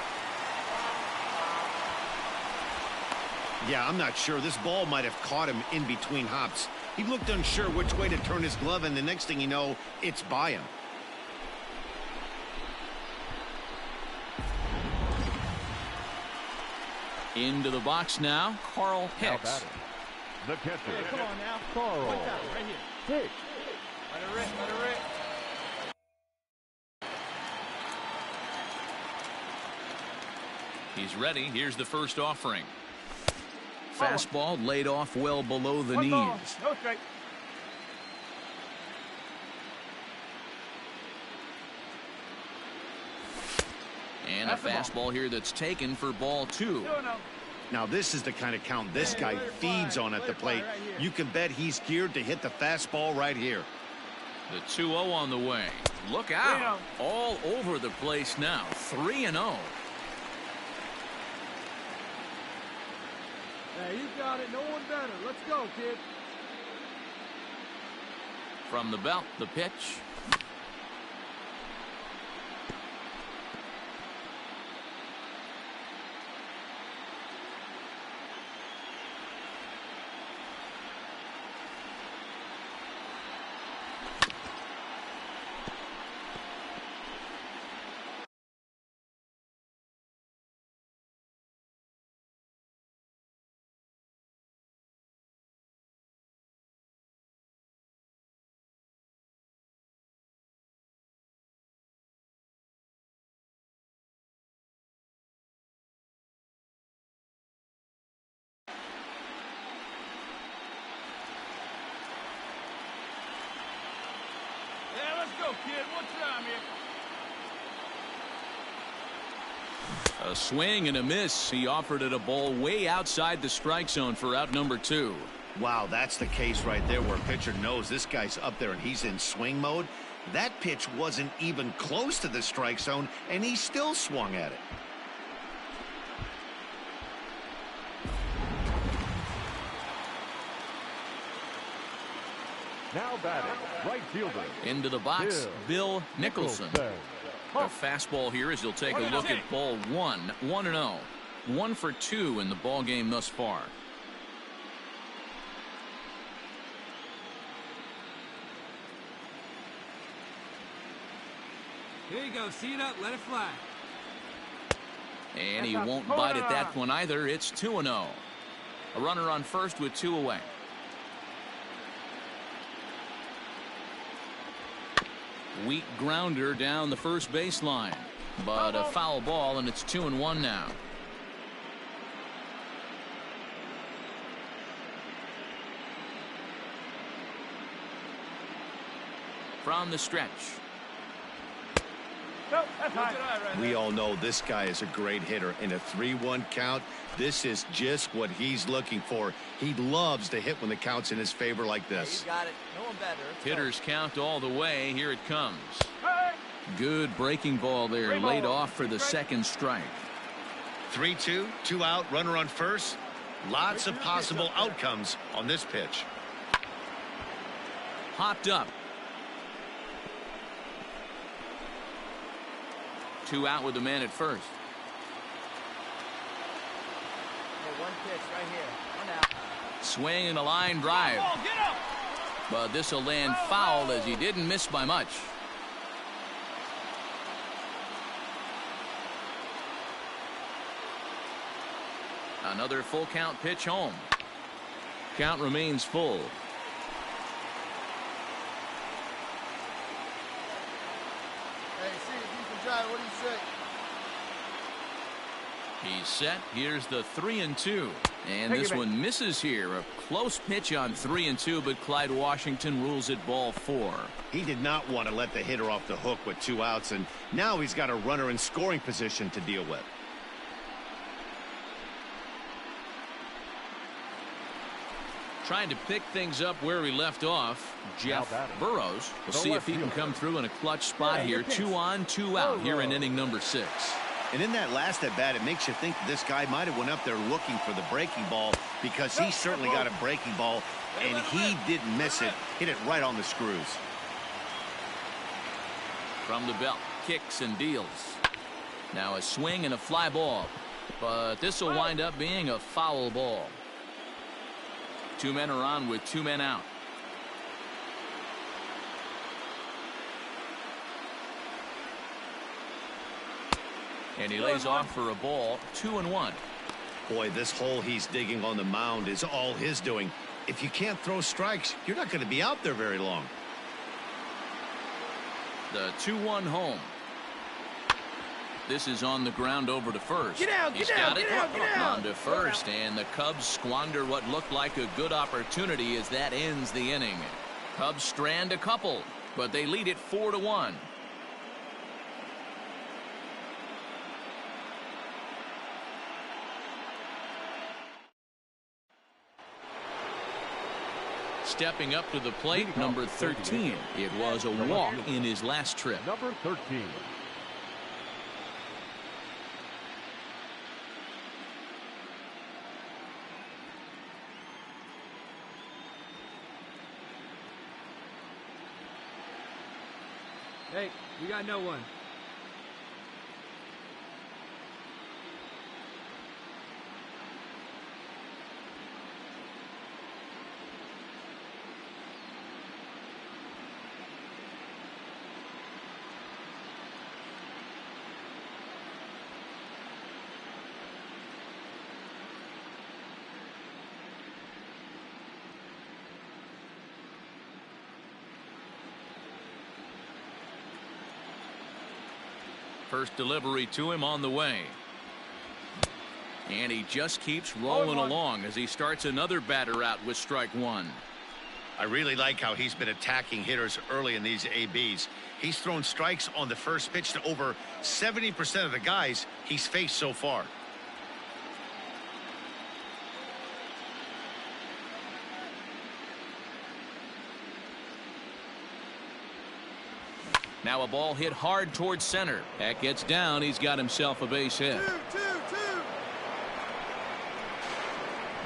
Yeah, I'm not sure. This ball might have caught him in between hops. He looked unsure which way to turn his glove, and the next thing you know, it's by him. Into the box now, Carl Hicks. The catcher. Hey, come on now. Carl Right here. Hicks. Let her rip. Let her rip. He's ready. Here's the first offering. Fastball laid off well below the knees. No strike. And a fastball here that's taken for ball 2. Now this is the kind of count this guy feeds on at the plate. You can bet he's geared to hit the fastball right here. The 2-0 on the way. Look out. All over the place now. 3-0. Hey, you got it. No one better. Let's go, kid. From the belt, the pitch. Kid, one time here. A swing and a miss. He offered it a ball way outside the strike zone for out number 2. Wow, that's the case right there where a pitcher knows this guy's up there and he's in swing mode. That pitch wasn't even close to the strike zone, and he still swung at it. Now batting, right fielder. Into the box, Bill Nicholson. A fastball here as he'll take a look at ball 1. 1-0. 1 for 2 in the ball game thus far. Here you go. See it up. Let it fly. And he won't bite at that one either. It's 2-0. A runner on first with 2 away. Weak grounder down the first baseline, but a foul ball, and it's 2-1 now. From the stretch. We all know this guy is a great hitter. In a 3-1 count, this is just what he's looking for. He loves to hit when the count's in his favor like this. You got it. No one better. Hitters count all the way. Here it comes. Good breaking ball there, laid off for the second strike. 3-2, 2 out, runner on first. Lots of possible outcomes on this pitch. Popped up. 2 out with the man at first. One pitch right here. 1 out. Swing and a line drive. But this will land foul as he didn't miss by much. Another full count pitch home. Count remains full. Hey, see if you can drive. What do you say? He's set. Here's the 3-2. And this one misses here. A close pitch on 3-2, but Clyde Washington rules it ball 4. He did not want to let the hitter off the hook with 2 outs, and now he's got a runner in scoring position to deal with. Trying to pick things up where we left off, Jeff Burrows. We'll see if he can come through in a clutch spot here. 2 on, 2 out here in inning number 6. And in that last at bat, it makes you think this guy might have went up there looking for the breaking ball, because he certainly got a breaking ball, and he didn't miss it. Hit it right on the screws. From the belt, kicks and deals. Now a swing and a fly ball, but this will wind up being a foul ball. 2 men are on with 2 men out. And he lays off for a ball. 2-1. Boy, this hole he's digging on the mound is all his doing. If you can't throw strikes, you're not going to be out there very long. The 2-1 home. This is on the ground over to first. Get out, He's get out, got it get out, get out. on to first, and the Cubs squander what looked like a good opportunity as that ends the inning. Cubs strand a couple, but they lead it 4-1. Stepping up to the plate, number 13. It was a walk in his last trip. Number 13. Hey, we got no one. First delivery to him on the way. And he just keeps rolling along as he starts another batter out with strike 1. I really like how he's been attacking hitters early in these ABs. He's thrown strikes on the first pitch to over 70% of the guys he's faced so far. Now a ball hit hard towards center. That gets down. He's got himself a base hit.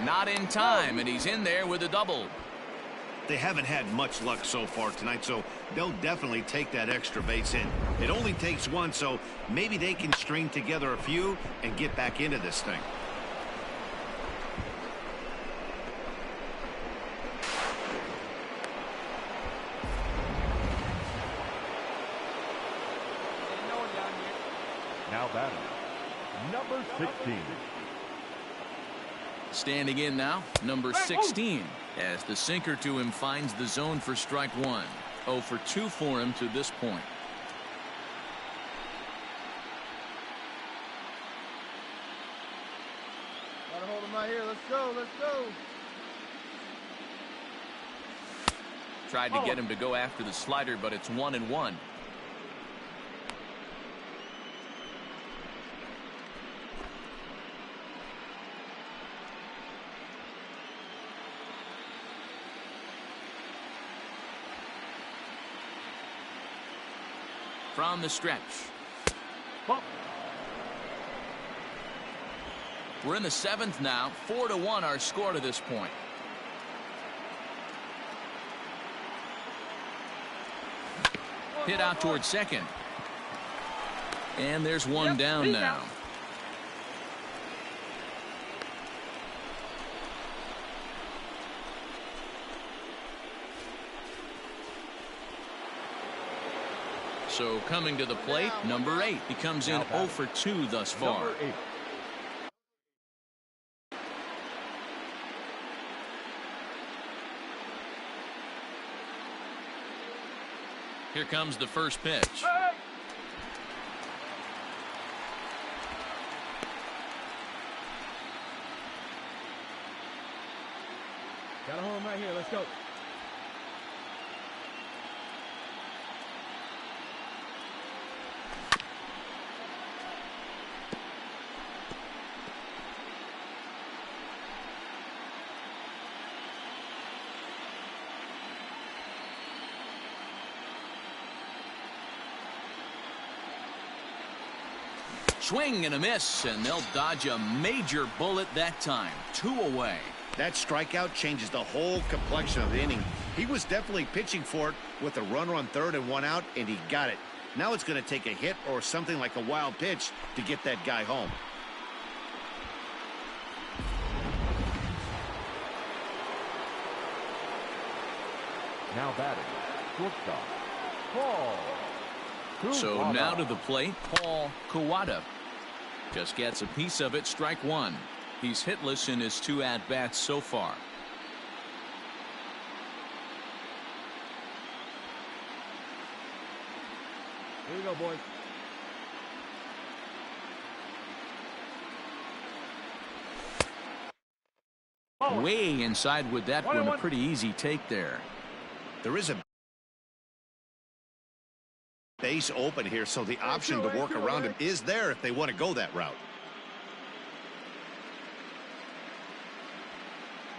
Not in time, and he's in there with a double. They haven't had much luck so far tonight, so they'll definitely take that extra base hit. It only takes one, so maybe they can string together a few and get back into this thing. Now batting, number 16. Standing in now, number 16, as the sinker to him finds the zone for strike 1. 0 for 2 for him to this point. Gotta hold him right here. Let's go, let's go. Tried to get him to go after the slider, but it's 1-1. From the stretch. We're in the 7th now. 4-1 our score to this point. Hit out towards second. And there's one down now. So coming to the plate, number 8. He comes in 0 for 2 thus far. Number 8. Here comes the first pitch. Got a home right here. Let's go. Swing and a miss, and they'll dodge a major bullet that time. 2 away. That strikeout changes the whole complexion of the inning. He was definitely pitching for it with a runner on third and 1 out, and he got it. Now it's going to take a hit or something like a wild pitch to get that guy home. Now batting, shortstop, Paul. So now to the plate, Paul Kawada. Just gets a piece of it, strike 1. He's hitless in his 2 at-bats so far. Here we go, boys. Way inside with that one. A pretty easy take there. There is a base open here, so the option to work around him is there if they want to go that route.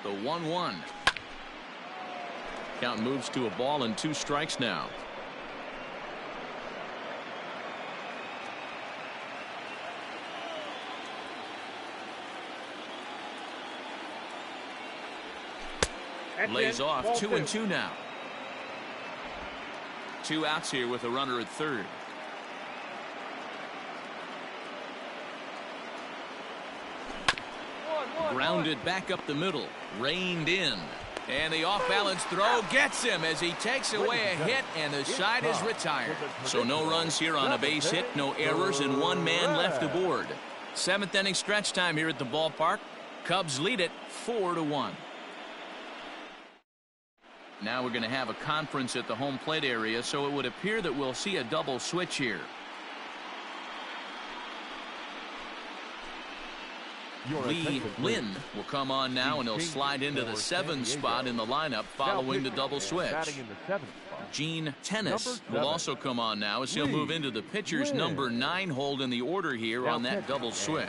The 1-1. Count moves to a ball and 2 strikes now. Lays off. 2-2 now. 2 outs here with a runner at third. Grounded back up the middle. Reined in. And the off-balance throw gets him as he takes away a hit, and the side is retired. So no runs here on a base hit, no errors, and 1 man left aboard. 7th inning stretch time here at the ballpark. Cubs lead it 4-1. Now we're going to have a conference at the home plate area, so it would appear that we'll see a double switch here. Lee Lynn will come on now, and he'll slide into the 7th spot in the lineup following the double switch. Gene Tennis will also come on now as he'll move into the pitcher's number 9 hold in the order here on that double switch.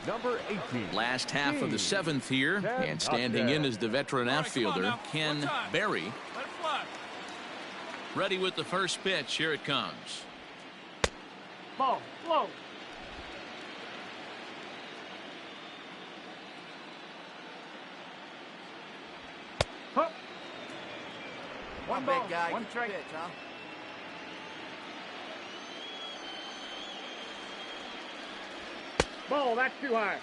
Number 18. Last half of the 7th here, and standing in is the veteran outfielder, Ken Berry. Ready with the first pitch. Here it comes. Ball, slow. Huh. One ball, big guy, one strike. Pitch, huh? Ball, that's too high.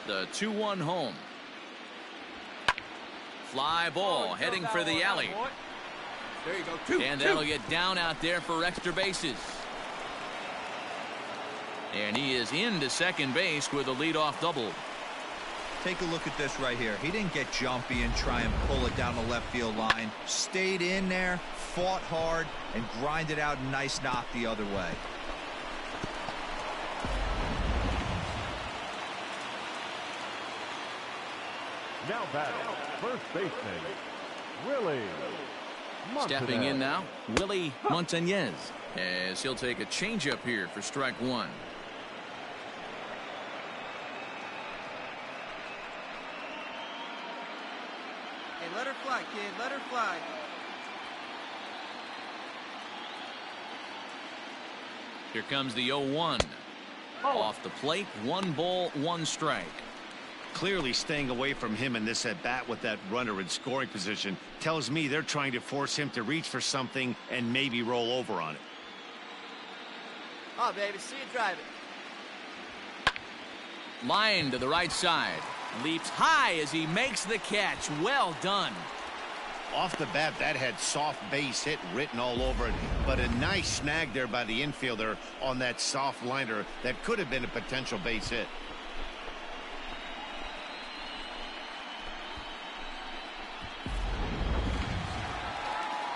The 2-1 home. Fly ball heading for the alley. There you go. And that'll get down out there for extra bases. And he is into second base with a leadoff double. Take a look at this right here. He didn't get jumpy and try and pull it down the left field line. Stayed in there, fought hard, and grinded out a nice knock the other way. Now batting, first baseman, Willie Montanez. Stepping in now, Willie Montanez, as he'll take a changeup here for strike 1. Hey, let her fly, kid. Let her fly. Here comes the 0-1. Off the plate, 1 ball, 1 strike. Clearly staying away from him in this at-bat with that runner in scoring position tells me they're trying to force him to reach for something and maybe roll over on it. Oh, baby, see you drive it. Line to the right side. Leaps high as he makes the catch. Well done. Off the bat, that had soft base hit written all over it, but a nice snag there by the infielder on that soft liner that could have been a potential base hit.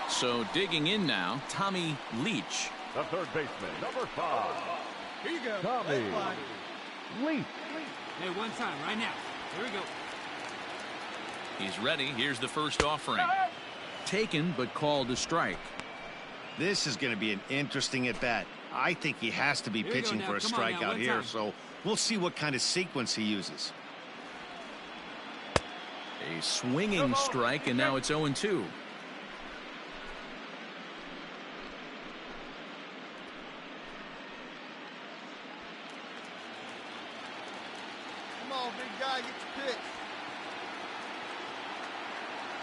So digging in now, Tommy Leach. The third baseman, number 5. Here you go. Tommy Leach. Hey, one time, right now. Here we go. He's ready. Here's the first offering. Taken, but called a strike. This is going to be an interesting at-bat. I think he has to be pitching for a strikeout here, so we'll see what kind of sequence he uses. A swinging strike, and now it's 0-2. Come on, big guy, get your pitch.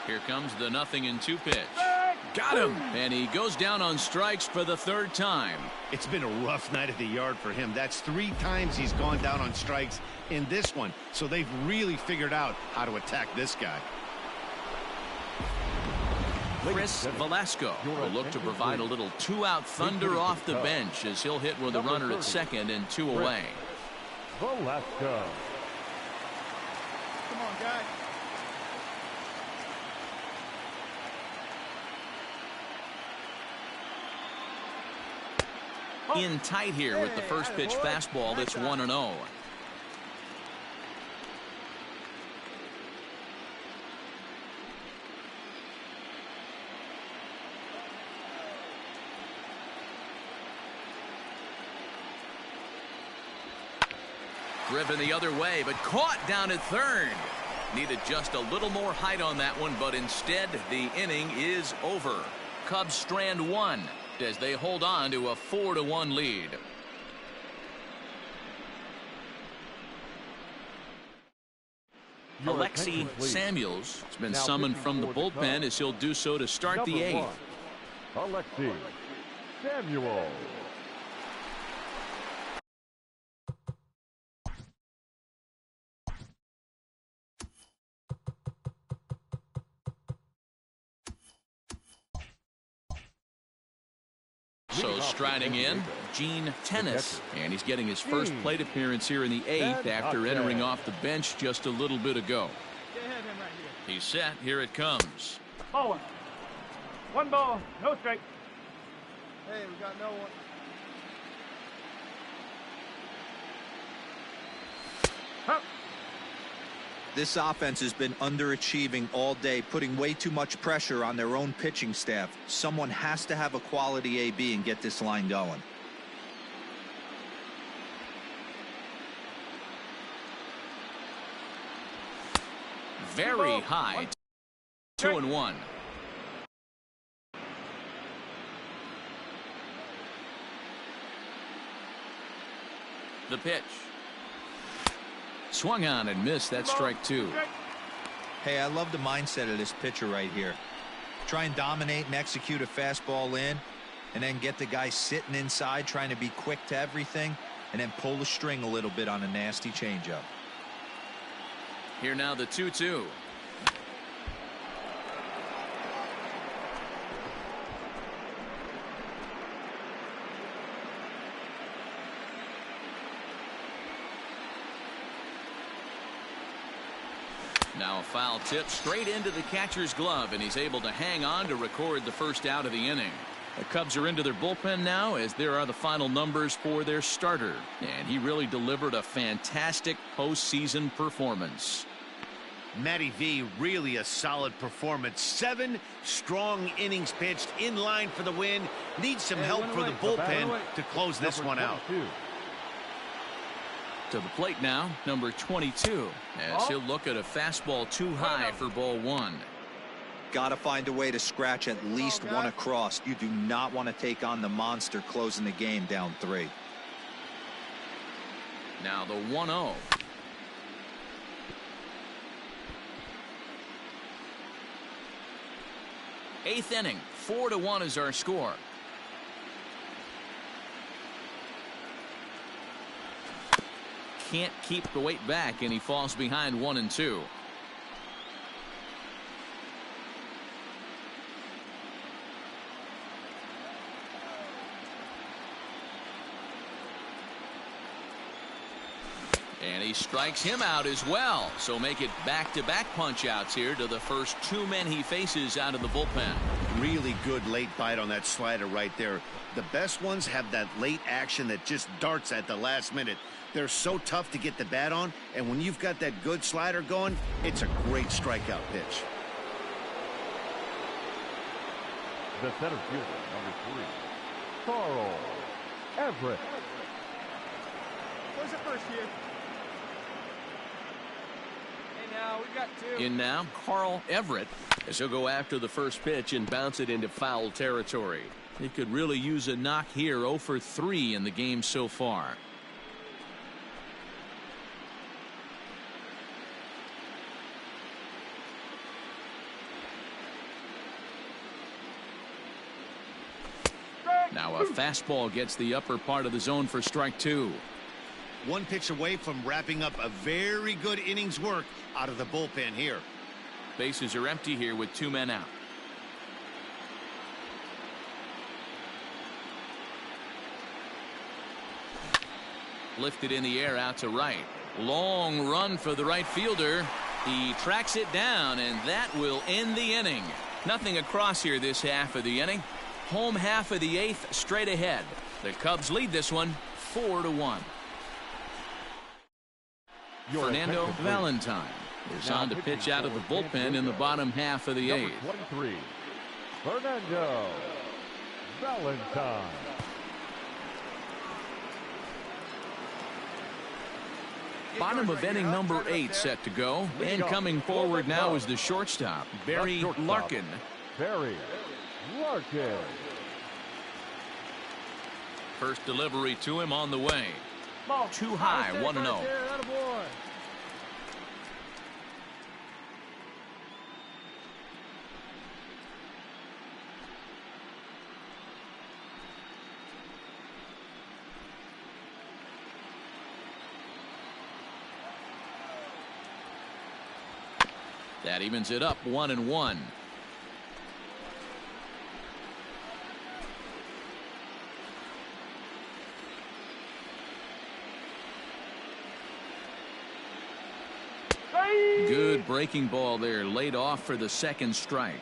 Here comes the 0-2 pitch. Got him! And he goes down on strikes for the 3rd time. It's been a rough night at the yard for him. That's 3 times he's gone down on strikes in this one. So they've really figured out how to attack this guy. Chris Velasco will look to provide a little 2-out thunder off the bench as he'll hit with a runner at second and 2 away. Velasco. Come on, guy. In tight here with the first pitch fastball. That's 1-0. Driven the other way, but caught down at third. Needed just a little more height on that one, but instead the inning is over. Cubs strand 1 as they hold on to a 4-1 lead. Alexi Samuels has been summoned from the bullpen as he'll do so to start the 8th. Alexi Samuels. So striding in, Gene Tennis, and he's getting his first plate appearance here in the 8th after entering off the bench just a little bit ago. He's set. Here it comes. Ball 1 ball, no strike. Hey, we got no one. This offense has been underachieving all day, putting way too much pressure on their own pitching staff. Someone has to have a quality AB and get this line going. Very high. 2-1. The pitch. Swung on and missed. That strike 2. Hey, I love the mindset of this pitcher right here. Try and dominate and execute a fastball in, and then get the guy sitting inside trying to be quick to everything, and then pull the string a little bit on a nasty changeup. Here now the 2-2. Now a foul tip straight into the catcher's glove, and he's able to hang on to record the first out of the inning. The Cubs are into their bullpen now as there are the final numbers for their starter, and he really delivered a fantastic postseason performance. Matty V, really a solid performance. 7 strong innings pitched, in line for the win. Needs some help for the bullpen to close this one out. To the plate now, number 22, as he'll look at a fastball too high for ball 1. Got to find a way to scratch at least one across. You do not want to take on the monster closing the game down 3. Now the 1-0. Eighth inning, 4-1 is our score. Can't keep the weight back, and he falls behind 1-2. And he strikes him out as well. So make it back-to-back punch-outs here to the first 2 men he faces out of the bullpen. Really good late bite on that slider right there. The best ones have that late action that just darts at the last minute. They're so tough to get the bat on, and when you've got that good slider going, it's a great strikeout pitch. The center fielder, number 3, Carl Everett. Where's it first here? Now we've got 2. In now, Carl Everett, as he'll go after the first pitch and bounce it into foul territory. He could really use a knock here. 0 for 3 in the game so far. Now a fastball gets the upper part of the zone for strike 2. One pitch away from wrapping up a very good innings work out of the bullpen here. Bases are empty here with 2 men out. Lifted in the air out to right. Long run for the right fielder. He tracks it down, and that will end the inning. Nothing across here this half of the inning. Home half of the 8th straight ahead. The Cubs lead this one 4-1. Fernando Valentine is on to pitch out of the bullpen in the bottom half of the 8th. 23, Fernando Valentine. Bottom of inning number 8 set to go. And coming forward now is the shortstop, Barry Larkin. Barry Larkin. First delivery to him on the way. Too high, 1-0. That evens it up 1-1. Good breaking ball there, laid off for the second strike.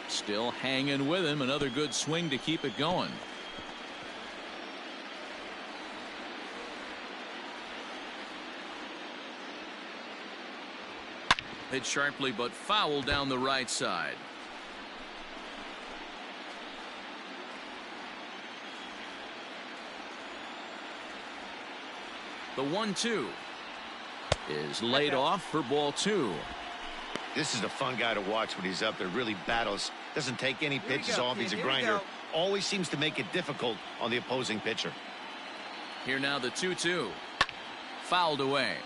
Still hanging with him. Another good swing to keep it going. Hit sharply but foul down the right side. The 1-2 is laid off for ball 2. This is a fun guy to watch when he's up there. Really battles. Doesn't take any pitches off. He's a grinder. Always seems to make it difficult on the opposing pitcher. Here now the 2-2. Fouled away.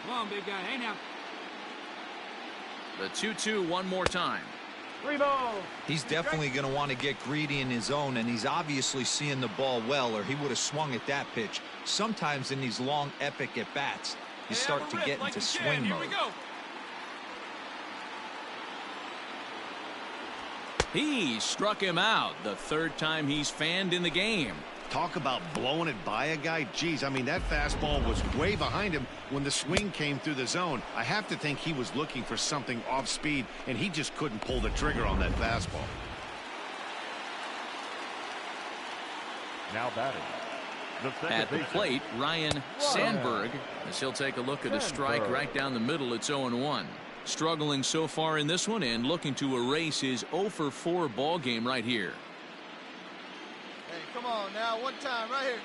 Come on, big guy. Hey, now. The 2-2 one more time. 3 balls. He's definitely going to want to get greedy in his zone, and he's obviously seeing the ball well, or he would have swung at that pitch. Sometimes in these long, epic at-bats, you start to get into swing mode. He struck him out the 3rd time he's fanned in the game. Talk about blowing it by a guy. Geez, I mean, that fastball was way behind him when the swing came through the zone. I have to think he was looking for something off speed, and he just couldn't pull the trigger on that fastball. Now batting. At the plate, Ryan Sandberg, as he'll take a look at a strike right down the middle. It's 0-1. Struggling so far in this one and looking to erase his 0 for 4 ball game right here. Hey, come on now. One time right here.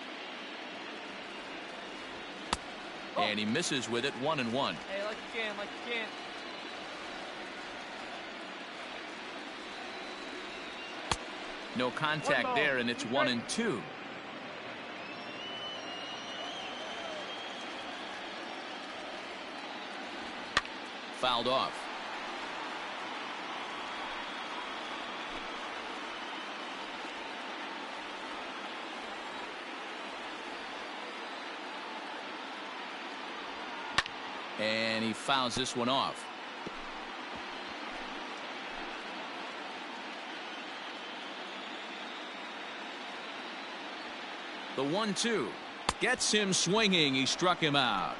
And he misses with it, 1-1. Hey, like you can, like you can. No contact there, and it's 1-2. Fouled off. And he fouls this one off. The 1-2 gets him swinging. He struck him out.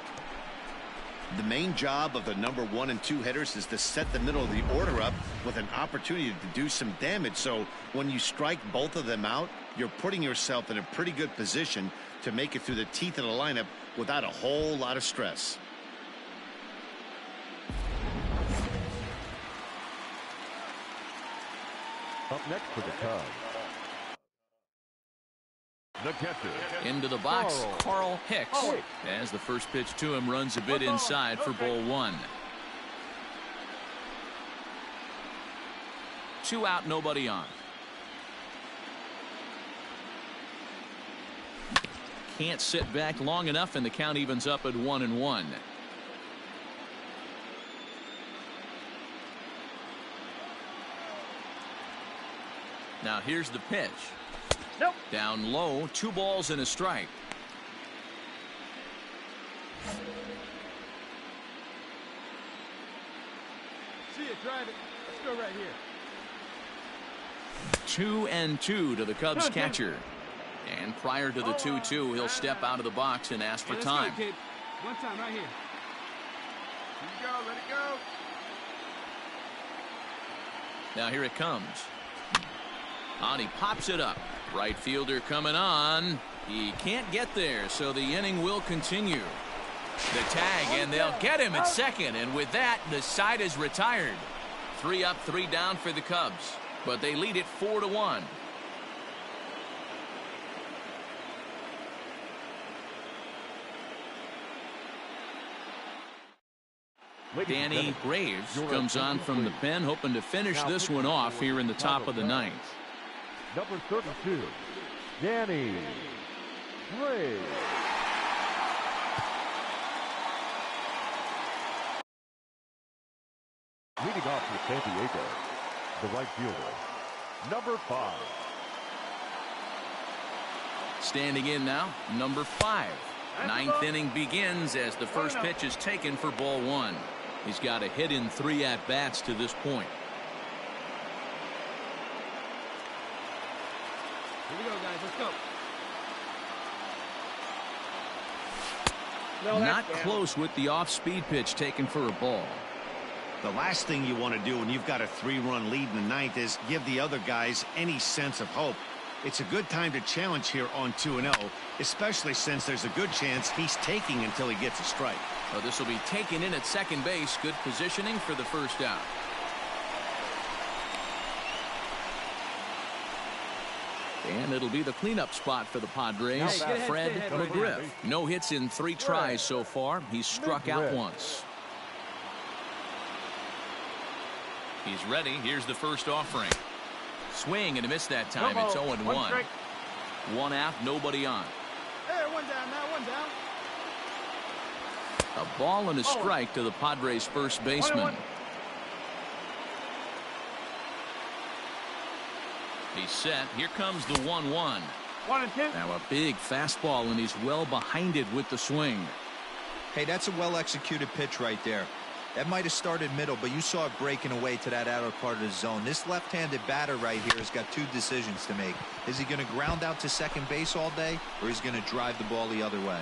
The main job of the number 1 and 2 hitters is to set the middle of the order up with an opportunity to do some damage. So when you strike both of them out, you're putting yourself in a pretty good position to make it through the teeth of the lineup without a whole lot of stress. Up next for the Cubs, the catcher. Into the box, Carl Hicks. As the first pitch to him runs a bit inside for ball 1. 2 out, nobody on. Can't sit back long enough, and the count evens up at 1-1. Now here's the pitch. Nope. Down low, 2 balls and a strike. See it, drive it. Let's go right here. 2-2 to the Cubs catcher. And prior to the 2-2, he'll step out of the box and ask for time. Go, kid. One time right here. Here you go. Let it go. Now here it comes. On, he pops it up. Right fielder coming on. He can't get there, so the inning will continue. The tag, and they'll get him at second, and with that, the side is retired. 3 up, 3 down for the Cubs, but they lead it 4-1. Danny Graves comes on from the pen, hoping to finish this one off here in the top of the 9th. Number 32, Danny Graves. Leading off for San Diego, the right fielder, number 5. Standing in now, number 5. 9th inning begins as the first pitch is taken for ball 1. He's got a hit in 3 at-bats to this point. Here we go, guys. Let's go. Not close with the off-speed pitch taken for a ball. The last thing you want to do when you've got a 3-run lead in the 9th is give the other guys any sense of hope. It's a good time to challenge here on 2-0, especially since there's a good chance he's taking until he gets a strike. So this will be taken in at second base. Good positioning for the first out. And it'll be the cleanup spot for the Padres. Fred McGriff. No hits in 3 tries so far. He's struck out once. He's ready. Here's the first offering. Swing and a miss that time. It's 0-1. 1 out, nobody on. Hey, 1 down now, 1 down. A ball and a strike to the Padres first baseman. He's set. Here comes the 1-1. 1-2. Now a big fastball, and he's well behind it with the swing. Hey, that's a well-executed pitch right there. That might have started middle, but you saw it breaking away to that outer part of the zone. This left-handed batter right here has got 2 decisions to make. Is he going to ground out to second base all day, or is he going to drive the ball the other way?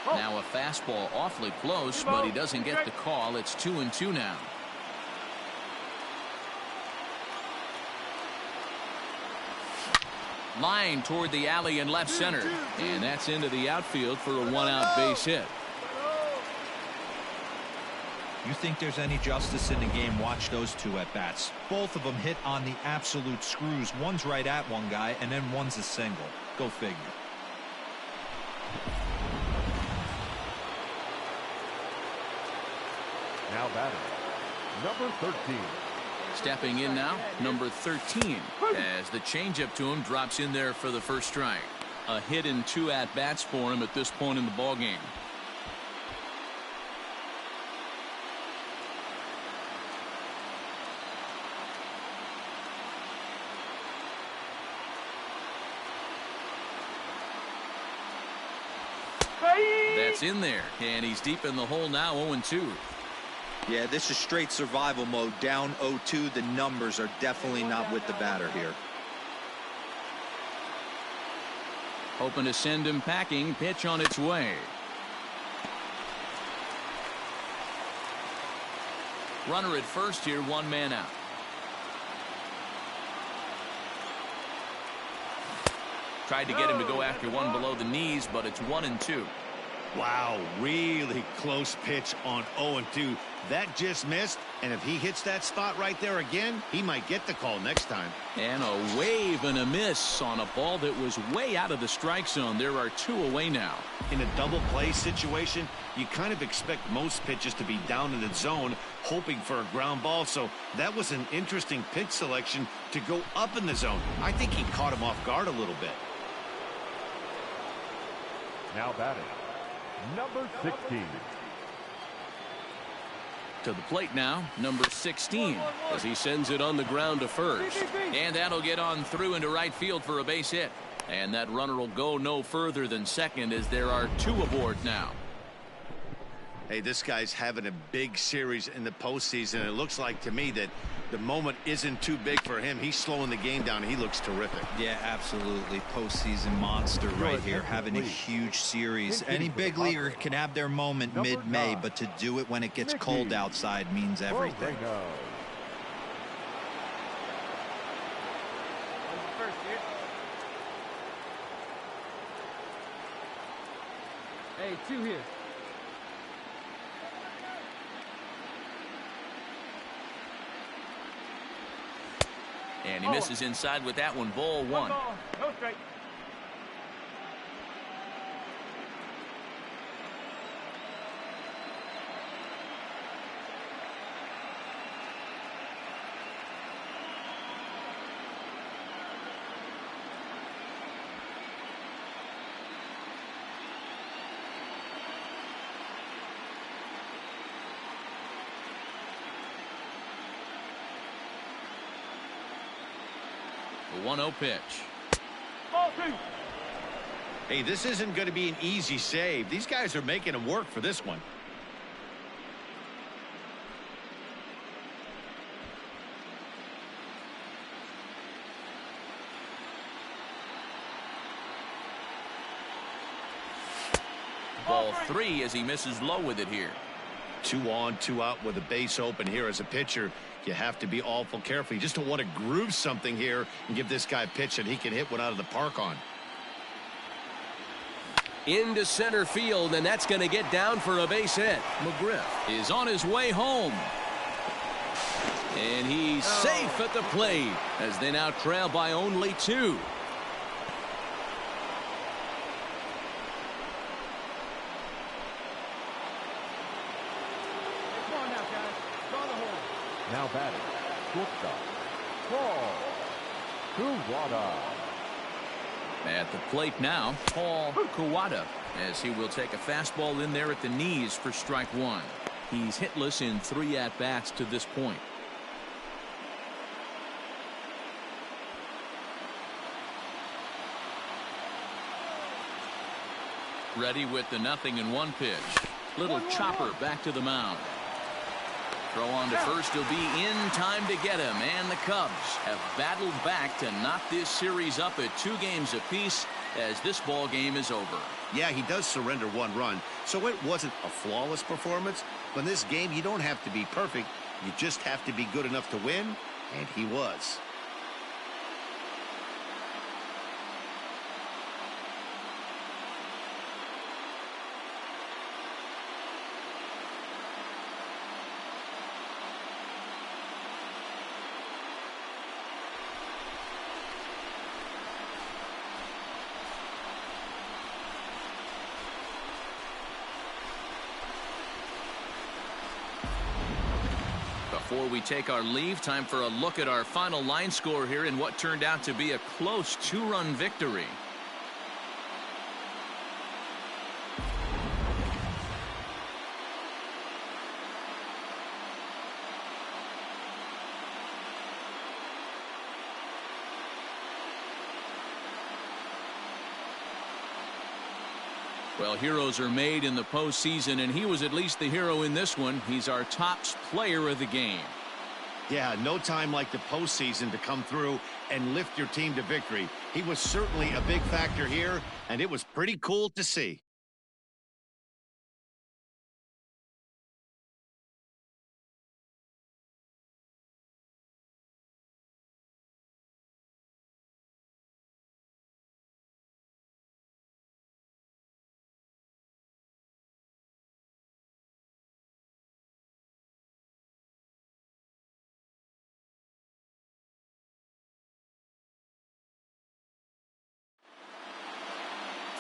Now a fastball awfully close, but he doesn't get the call. It's 2-2 now. Line toward the alley in left center. And that's into the outfield for a one-out base hit. You think there's any justice in the game, watch those two at-bats. Both of them hit on the absolute screws. One's right at one guy, and then one's a single. Go figure. Now batting, number 13. Stepping in now, number 13, as the changeup to him drops in there for the first strike. A hit and 2 at-bats for him at this point in the ballgame. That's in there, and he's deep in the hole now, 0-2. Yeah, this is straight survival mode. Down 0-2. The numbers are definitely not with the batter here. Hoping to send him packing. Pitch on its way. Runner at first here, 1 man out. Tried to get him to go after one below the knees, but it's 1-2. Wow, really close pitch on 0-2. That just missed, and if he hits that spot right there again, he might get the call next time. And a wave and a miss on a ball that was way out of the strike zone. There are 2 away now. In a double play situation, you kind of expect most pitches to be down in the zone, hoping for a ground ball. So that was an interesting pitch selection to go up in the zone. I think he caught him off guard a little bit. Now batting, number 16. To the plate now, number 16, as he sends it on the ground to first. And that'll get on through into right field for a base hit. And that runner will go no further than second, as there are 2 aboard now. Hey, this guy's having a big series in the postseason. It looks like to me that the moment isn't too big for him. He's slowing the game down. He looks terrific. Yeah, absolutely. Postseason monster right here, having a huge series. Any big leaguer can have their moment mid-May, but to do it when it gets cold outside means everything. Hey, 2 here. And he misses inside with that one. Ball 1. No strike. The 1-0 pitch. Ball 2. Hey, this isn't going to be an easy save. These guys are making him work for this one. Ball 3 as he misses low with it here. 2 on, 2 out with a base open here. As a pitcher, you have to be awful careful. You just don't want to groove something here and give this guy a pitch that he can hit one out of the park on. Into center field, and that's going to get down for a base hit. McGriff is on his way home. And he's safe at the plate as they now trail by only 2. Now batting, shortstop, Paul Kawada. At the plate now, Paul Kawada, as he will take a fastball in there at the knees for strike 1. He's hitless in 3 at-bats to this point. Ready with the 0-1 pitch. Little chopper back to the mound. Throw on to first. He'll be in time to get him. And the Cubs have battled back to knock this series up at 2 games apiece as this ball game is over. Yeah, he does surrender 1 run, so it wasn't a flawless performance. But in this game, you don't have to be perfect. You just have to be good enough to win, and he was. Before we take our leave, time for a look at our final line score here in what turned out to be a close 2-run victory. Well, heroes are made in the postseason, and he was at least the hero in this one. He's our top player of the game. Yeah, no time like the postseason to come through and lift your team to victory. He was certainly a big factor here, and it was pretty cool to see.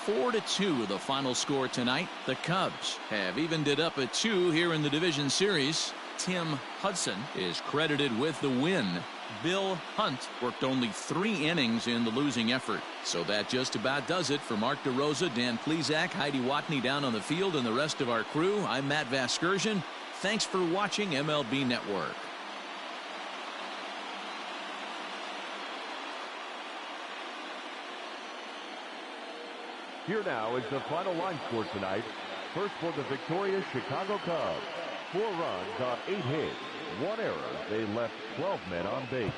Four to 2 the final score tonight. The Cubs have evened it up at 2 here in the division series. Tim Hudson is credited with the win. Bill Hunt worked only 3 innings in the losing effort. So that just about does it for Mark DeRosa, Dan Plesac, Heidi Watney down on the field, and the rest of our crew. I'm Matt Vasgersian. Thanks for watching MLB Network. Here now is the final line score tonight. First for the victorious Chicago Cubs. 4 runs on 8 hits, 1 error. They left 12 men on base.